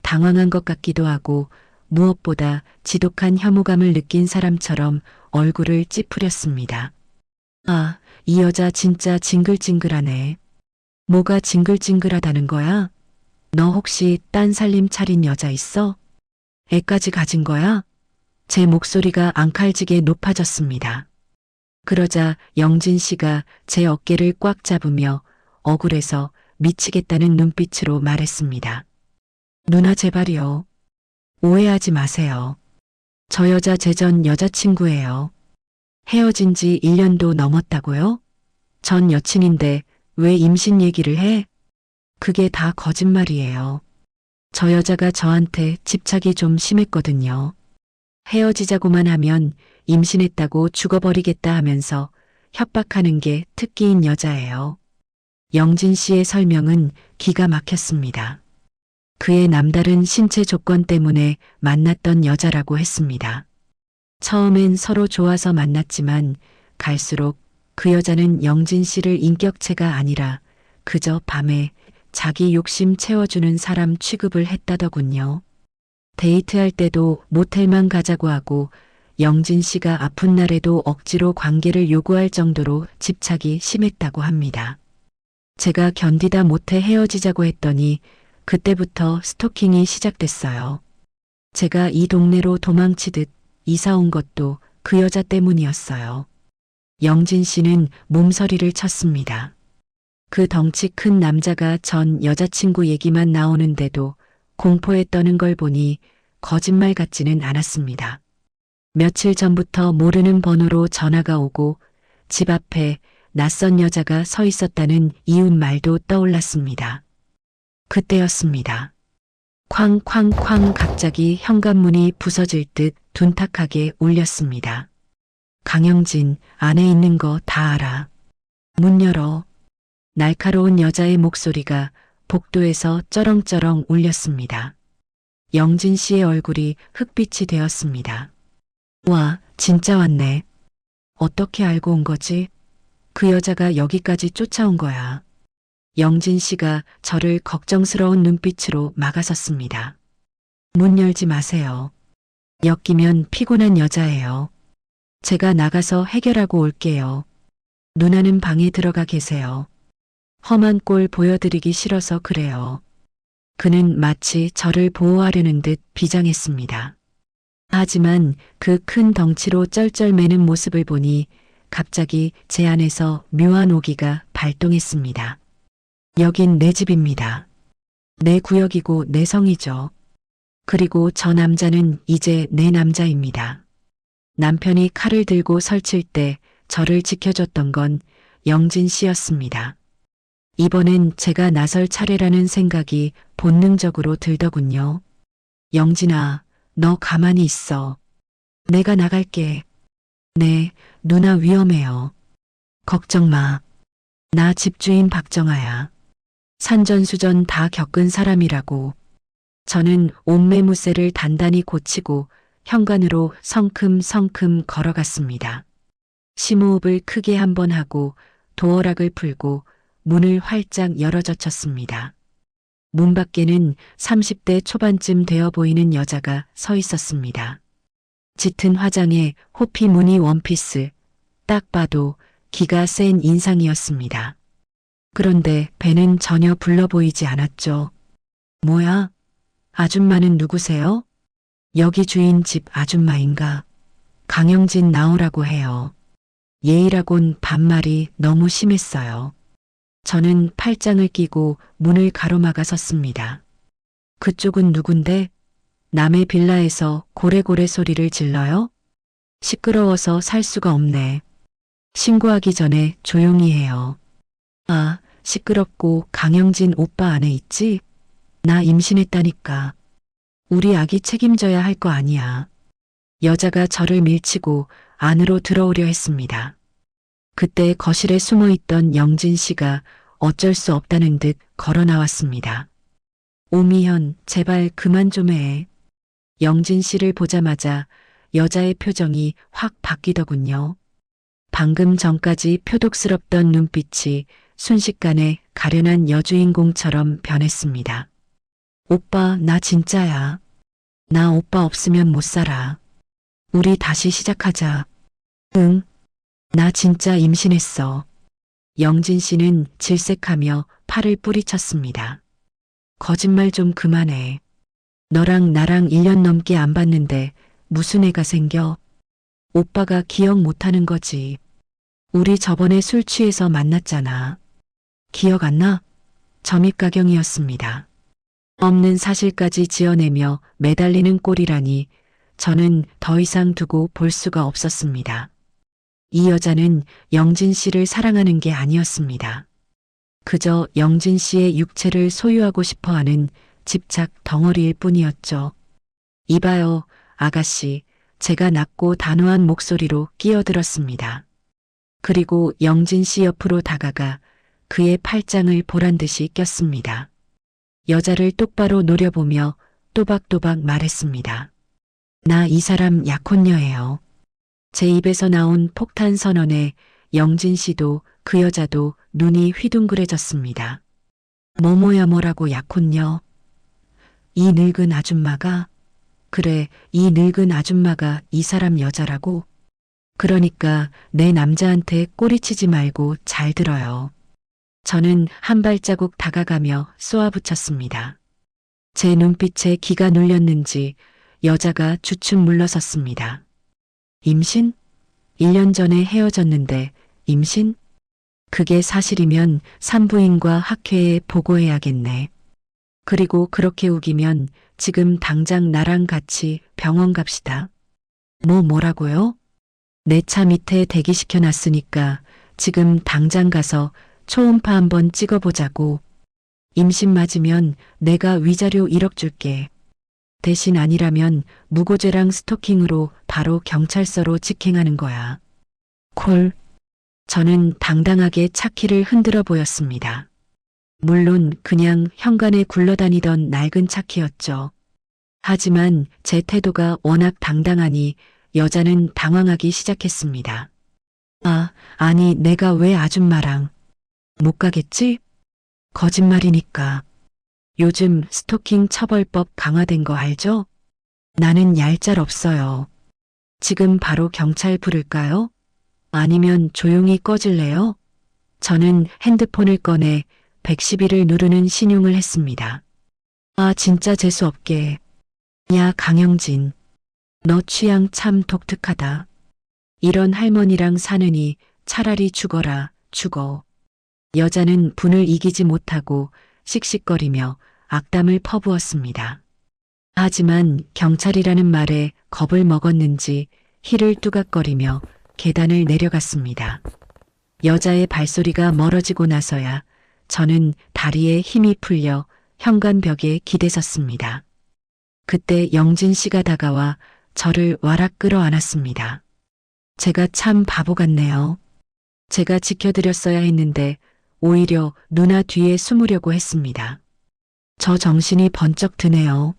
당황한 것 같기도 하고 무엇보다 지독한 혐오감을 느낀 사람처럼 얼굴을 찌푸렸습니다. 아, 이 여자 진짜 징글징글하네. 뭐가 징글징글하다는 거야? 너 혹시 딴 살림 차린 여자 있어? 애까지 가진 거야? 제 목소리가 앙칼지게 높아졌습니다. 그러자 영진 씨가 제 어깨를 꽉 잡으며 억울해서 미치겠다는 눈빛으로 말했습니다. 누나 제발요. 오해하지 마세요. 저 여자 제 전 여자친구예요. 헤어진 지 1년도 넘었다고요? 전 여친인데 왜 임신 얘기를 해? 그게 다 거짓말이에요. 저 여자가 저한테 집착이 좀 심했거든요. 헤어지자고만 하면 임신했다고 죽어버리겠다 하면서 협박하는 게 특기인 여자예요. 영진 씨의 설명은 기가 막혔습니다. 그의 남다른 신체 조건 때문에 만났던 여자라고 했습니다. 처음엔 서로 좋아서 만났지만 갈수록 그 여자는 영진 씨를 인격체가 아니라 그저 밤에 자기 욕심 채워주는 사람 취급을 했다더군요. 데이트할 때도 모텔만 가자고 하고 영진 씨가 아픈 날에도 억지로 관계를 요구할 정도로 집착이 심했다고 합니다. 제가 견디다 못해 헤어지자고 했더니 그때부터 스토킹이 시작됐어요. 제가 이 동네로 도망치듯 이사 온 것도 그 여자 때문이었어요. 영진 씨는 몸서리를 쳤습니다. 그 덩치 큰 남자가 전 여자친구 얘기만 나오는데도 공포에 떠는 걸 보니 거짓말 같지는 않았습니다. 며칠 전부터 모르는 번호로 전화가 오고 집 앞에 낯선 여자가 서 있었다는 이웃 말도 떠올랐습니다. 그때였습니다. 쾅쾅쾅 갑자기 현관문이 부서질 듯 둔탁하게 울렸습니다. 강영진, 안에 있는 거 다 알아. 문 열어. 날카로운 여자의 목소리가 복도에서 쩌렁쩌렁 울렸습니다. 영진 씨의 얼굴이 흑빛이 되었습니다. 와, 진짜 왔네. 어떻게 알고 온 거지? 그 여자가 여기까지 쫓아온 거야. 영진 씨가 저를 걱정스러운 눈빛으로 막아섰습니다. 문 열지 마세요. 엮이면 피곤한 여자예요. 제가 나가서 해결하고 올게요. 누나는 방에 들어가 계세요. 험한 꼴 보여드리기 싫어서 그래요. 그는 마치 저를 보호하려는 듯 비장했습니다. 하지만 그 큰 덩치로 쩔쩔매는 모습을 보니 갑자기 제 안에서 묘한 오기가 발동했습니다. 여긴 내 집입니다. 내 구역이고 내 성이죠. 그리고 저 남자는 이제 내 남자입니다. 남편이 칼을 들고 설칠 때 저를 지켜줬던 건 영진 씨였습니다. 이번엔 제가 나설 차례라는 생각이 본능적으로 들더군요. 영진아, 너 가만히 있어. 내가 나갈게. 네, 누나 위험해요. 걱정 마. 나 집주인 박정아야. 산전수전 다 겪은 사람이라고. 저는 옷매무새를 단단히 고치고 현관으로 성큼성큼 걸어갔습니다. 심호흡을 크게 한번 하고 도어락을 풀고 문을 활짝 열어젖혔습니다. 문 밖에는 30대 초반쯤 되어 보이는 여자가 서 있었습니다. 짙은 화장에 호피 무늬 원피스, 딱 봐도 기가 센 인상이었습니다. 그런데 배는 전혀 불러 보이지 않았죠. 뭐야? 아줌마는 누구세요? 여기 주인 집 아줌마인가? 강영진 나오라고 해요. 예의라곤 반말이 너무 심했어요. 저는 팔짱을 끼고 문을 가로막아 섰습니다. 그쪽은 누군데? 남의 빌라에서 고래고래 소리를 질러요? 시끄러워서 살 수가 없네. 신고하기 전에 조용히 해요. 아, 시끄럽고 강영진 오빠 안에 있지? 나 임신했다니까. 우리 아기 책임져야 할 거 아니야. 여자가 저를 밀치고 안으로 들어오려 했습니다. 그때 거실에 숨어 있던 영진 씨가 어쩔 수 없다는 듯 걸어 나왔습니다. 오미현, 제발 그만 좀 해. 영진 씨를 보자마자 여자의 표정이 확 바뀌더군요. 방금 전까지 표독스럽던 눈빛이 순식간에 가련한 여주인공처럼 변했습니다. 오빠, 나 진짜야. 나 오빠 없으면 못 살아. 우리 다시 시작하자. 응, 나 진짜 임신했어. 영진 씨는 질색하며 팔을 뿌리쳤습니다. 거짓말 좀 그만해. 너랑 나랑 1년 넘게 안 봤는데 무슨 애가 생겨? 오빠가 기억 못하는 거지. 우리 저번에 술 취해서 만났잖아. 기억 안 나? 점입가경이었습니다. 없는 사실까지 지어내며 매달리는 꼴이라니 저는 더 이상 두고 볼 수가 없었습니다. 이 여자는 영진 씨를 사랑하는 게 아니었습니다. 그저 영진 씨의 육체를 소유하고 싶어 하는 집착 덩어리일 뿐이었죠. 이봐요, 아가씨. 제가 낮고 단호한 목소리로 끼어들었습니다. 그리고 영진 씨 옆으로 다가가 그의 팔짱을 보란 듯이 꼈습니다. 여자를 똑바로 노려보며 또박또박 말했습니다. 나 이 사람 약혼녀예요. 제 입에서 나온 폭탄 선언에 영진 씨도 그 여자도 눈이 휘둥그레졌습니다. 뭐라고 약혼녀? 이 늙은 아줌마가? 그래, 이 늙은 아줌마가 이 사람 여자라고? 그러니까 내 남자한테 꼬리치지 말고 잘 들어요. 저는 한 발자국 다가가며 쏘아붙였습니다. 제 눈빛에 기가 눌렸는지 여자가 주춤 물러섰습니다. 임신? 1년 전에 헤어졌는데 임신? 그게 사실이면 산부인과 학회에 보고해야겠네. 그리고 그렇게 우기면 지금 당장 나랑 같이 병원 갑시다. 뭐라고요? 내 차 밑에 대기시켜 놨으니까 지금 당장 가서 초음파 한번 찍어보자고. 임신 맞으면 내가 위자료 1억 줄게. 대신 아니라면 무고죄랑 스토킹으로 바로 경찰서로 직행하는 거야. 콜. 저는 당당하게 차 키를 흔들어 보였습니다. 물론 그냥 현관에 굴러다니던 낡은 차 키였죠. 하지만 제 태도가 워낙 당당하니 여자는 당황하기 시작했습니다. 아니 내가 왜 아줌마랑 못 가겠지? 거짓말이니까. 요즘 스토킹 처벌법 강화된 거 알죠? 나는 얄짤없어요. 지금 바로 경찰 부를까요? 아니면 조용히 꺼질래요? 저는 핸드폰을 꺼내 112를 누르는 신용을 했습니다. 진짜 재수없게. 야 강영진. 너 취향 참 독특하다. 이런 할머니랑 사느니 차라리 죽어라, 죽어. 여자는 분을 이기지 못하고 씩씩거리며 악담을 퍼부었습니다. 하지만 경찰이라는 말에 겁을 먹었는지 힐을 뚜각거리며 계단을 내려갔습니다. 여자의 발소리가 멀어지고 나서야 저는 다리에 힘이 풀려 현관벽에 기대섰습니다. 그때 영진 씨가 다가와 저를 와락 끌어안았습니다. 제가 참 바보 같네요. 제가 지켜드렸어야 했는데 오히려 누나 뒤에 숨으려고 했습니다. 저 정신이 번쩍 드네요.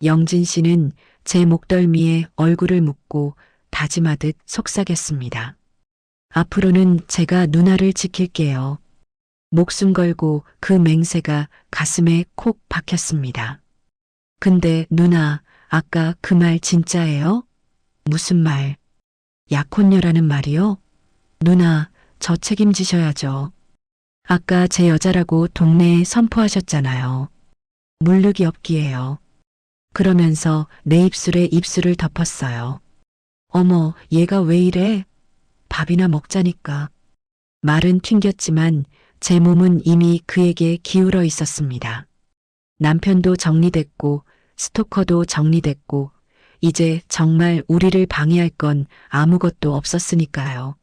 영진 씨는 제 목덜미에 얼굴을 묻고 다짐하듯 속삭였습니다. 앞으로는 제가 누나를 지킬게요. 목숨 걸고 그 맹세가 가슴에 콕 박혔습니다. 근데 누나, 아까 그 말 진짜예요? 무슨 말? 약혼녀라는 말이요? 누나, 저 책임지셔야죠. 아까 제 여자라고 동네에 선포하셨잖아요. 물르기 없기에요. 그러면서 내 입술에 입술을 덮었어요. 어머, 얘가 왜 이래? 밥이나 먹자니까. 말은 튕겼지만 제 몸은 이미 그에게 기울어 있었습니다. 남편도 정리됐고 스토커도 정리됐고 이제 정말 우리를 방해할 건 아무것도 없었으니까요.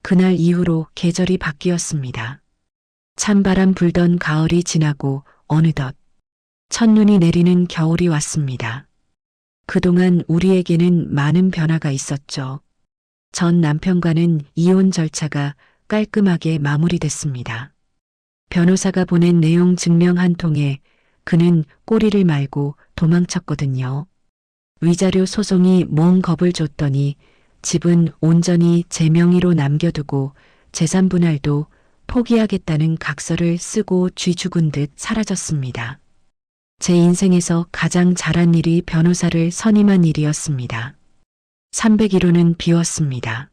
그날 이후로 계절이 바뀌었습니다. 찬바람 불던 가을이 지나고 어느덧 첫눈이 내리는 겨울이 왔습니다. 그동안 우리에게는 많은 변화가 있었죠. 전 남편과는 이혼 절차가 깔끔하게 마무리됐습니다. 변호사가 보낸 내용 증명 한 통에 그는 꼬리를 말고 도망쳤거든요. 위자료 소송이 뭔 겁을 줬더니 집은 온전히 제 명의로 남겨두고 재산 분할도 포기하겠다는 각서를 쓰고 쥐 죽은 듯 사라졌습니다. 제 인생에서 가장 잘한 일이 변호사를 선임한 일이었습니다. 301호는 비웠습니다.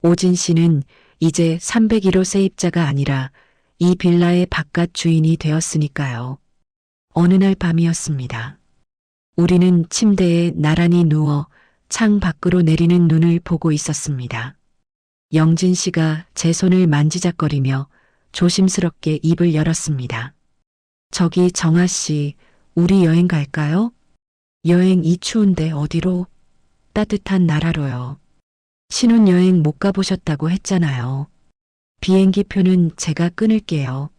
오진 씨는 이제 301호 세입자가 아니라 이 빌라의 바깥 주인이 되었으니까요. 어느 날 밤이었습니다. 우리는 침대에 나란히 누워 창 밖으로 내리는 눈을 보고 있었습니다. 영진 씨가 제 손을 만지작거리며 조심스럽게 입을 열었습니다. 저기 정아 씨, 우리 여행 갈까요? 여행 이 추운데 어디로? 따뜻한 나라로요. 신혼여행 못 가보셨다고 했잖아요. 비행기 표는 제가 끊을게요.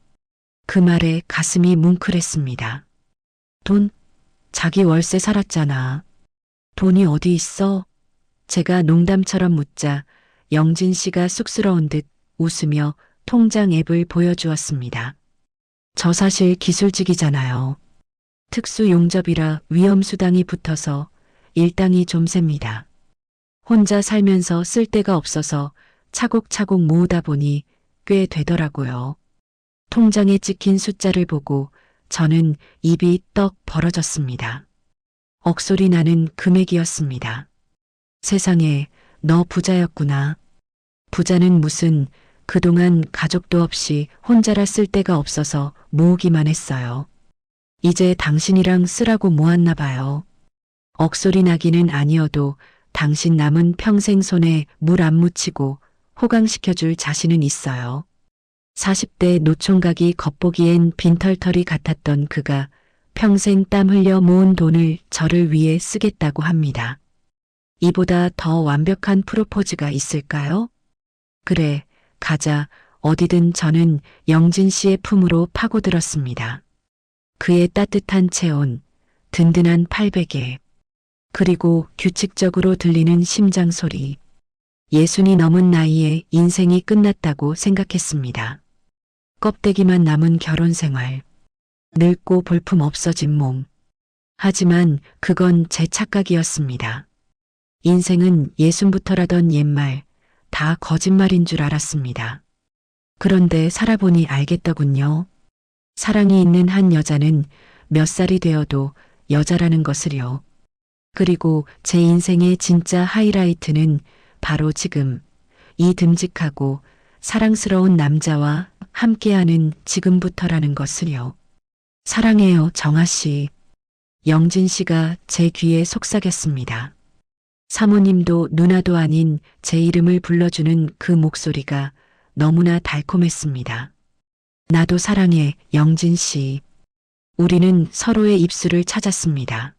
그 말에 가슴이 뭉클했습니다. 돈? 자기 월세 살았잖아. 돈이 어디 있어? 제가 농담처럼 묻자 영진 씨가 쑥스러운 듯 웃으며 통장 앱을 보여주었습니다. 저 사실 기술직이잖아요. 특수 용접이라 위험수당이 붙어서 일당이 좀 셉니다. 혼자 살면서 쓸 데가 없어서 차곡차곡 모으다 보니 꽤 되더라고요. 통장에 찍힌 숫자를 보고 저는 입이 떡 벌어졌습니다. 억소리 나는 금액이었습니다. 세상에, 너 부자였구나. 부자는 무슨, 그동안 가족도 없이 혼자라 쓸 데가 없어서 모으기만 했어요. 이제 당신이랑 쓰라고 모았나 봐요. 억소리 나기는 아니어도 당신 남은 평생 손에 물 안 묻히고 호강시켜줄 자신은 있어요. 40대 노총각이 겉보기엔 빈털터리 같았던 그가 평생 땀 흘려 모은 돈을 저를 위해 쓰겠다고 합니다. 이보다 더 완벽한 프로포즈가 있을까요? 그래, 가자. 어디든. 저는 영진 씨의 품으로 파고들었습니다. 그의 따뜻한 체온, 든든한 팔베개, 그리고 규칙적으로 들리는 심장 소리. 60이 넘은 나이에 인생이 끝났다고 생각했습니다. 껍데기만 남은 결혼 생활. 늙고 볼품 없어진 몸. 하지만 그건 제 착각이었습니다. 인생은 예순부터라던 옛말, 다 거짓말인 줄 알았습니다. 그런데 살아보니 알겠더군요. 사랑이 있는 한 여자는 몇 살이 되어도 여자라는 것을요. 그리고 제 인생의 진짜 하이라이트는 바로 지금 이 듬직하고 사랑스러운 남자와 함께하는 지금부터라는 것을요. 사랑해요, 정아 씨. 영진 씨가 제 귀에 속삭였습니다. 사모님도 누나도 아닌 제 이름을 불러주는 그 목소리가 너무나 달콤했습니다. 나도 사랑해, 영진 씨. 우리는 서로의 입술을 찾았습니다.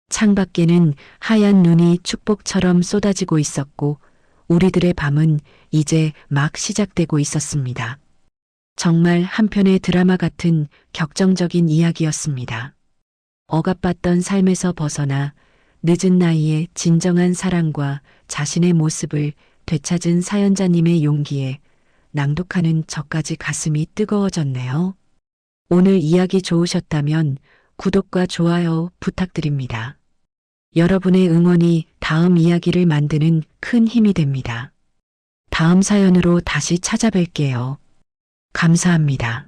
창밖에는 하얀 눈이 축복처럼 쏟아지고 있었고 우리들의 밤은 이제 막 시작되고 있었습니다. 정말 한편의 드라마 같은 격정적인 이야기였습니다. 억압받던 삶에서 벗어나 늦은 나이에 진정한 사랑과 자신의 모습을 되찾은 사연자님의 용기에 낭독하는 저까지 가슴이 뜨거워졌네요. 오늘 이야기 좋으셨다면 구독과 좋아요 부탁드립니다. 여러분의 응원이 다음 이야기를 만드는 큰 힘이 됩니다. 다음 사연으로 다시 찾아뵐게요. 감사합니다.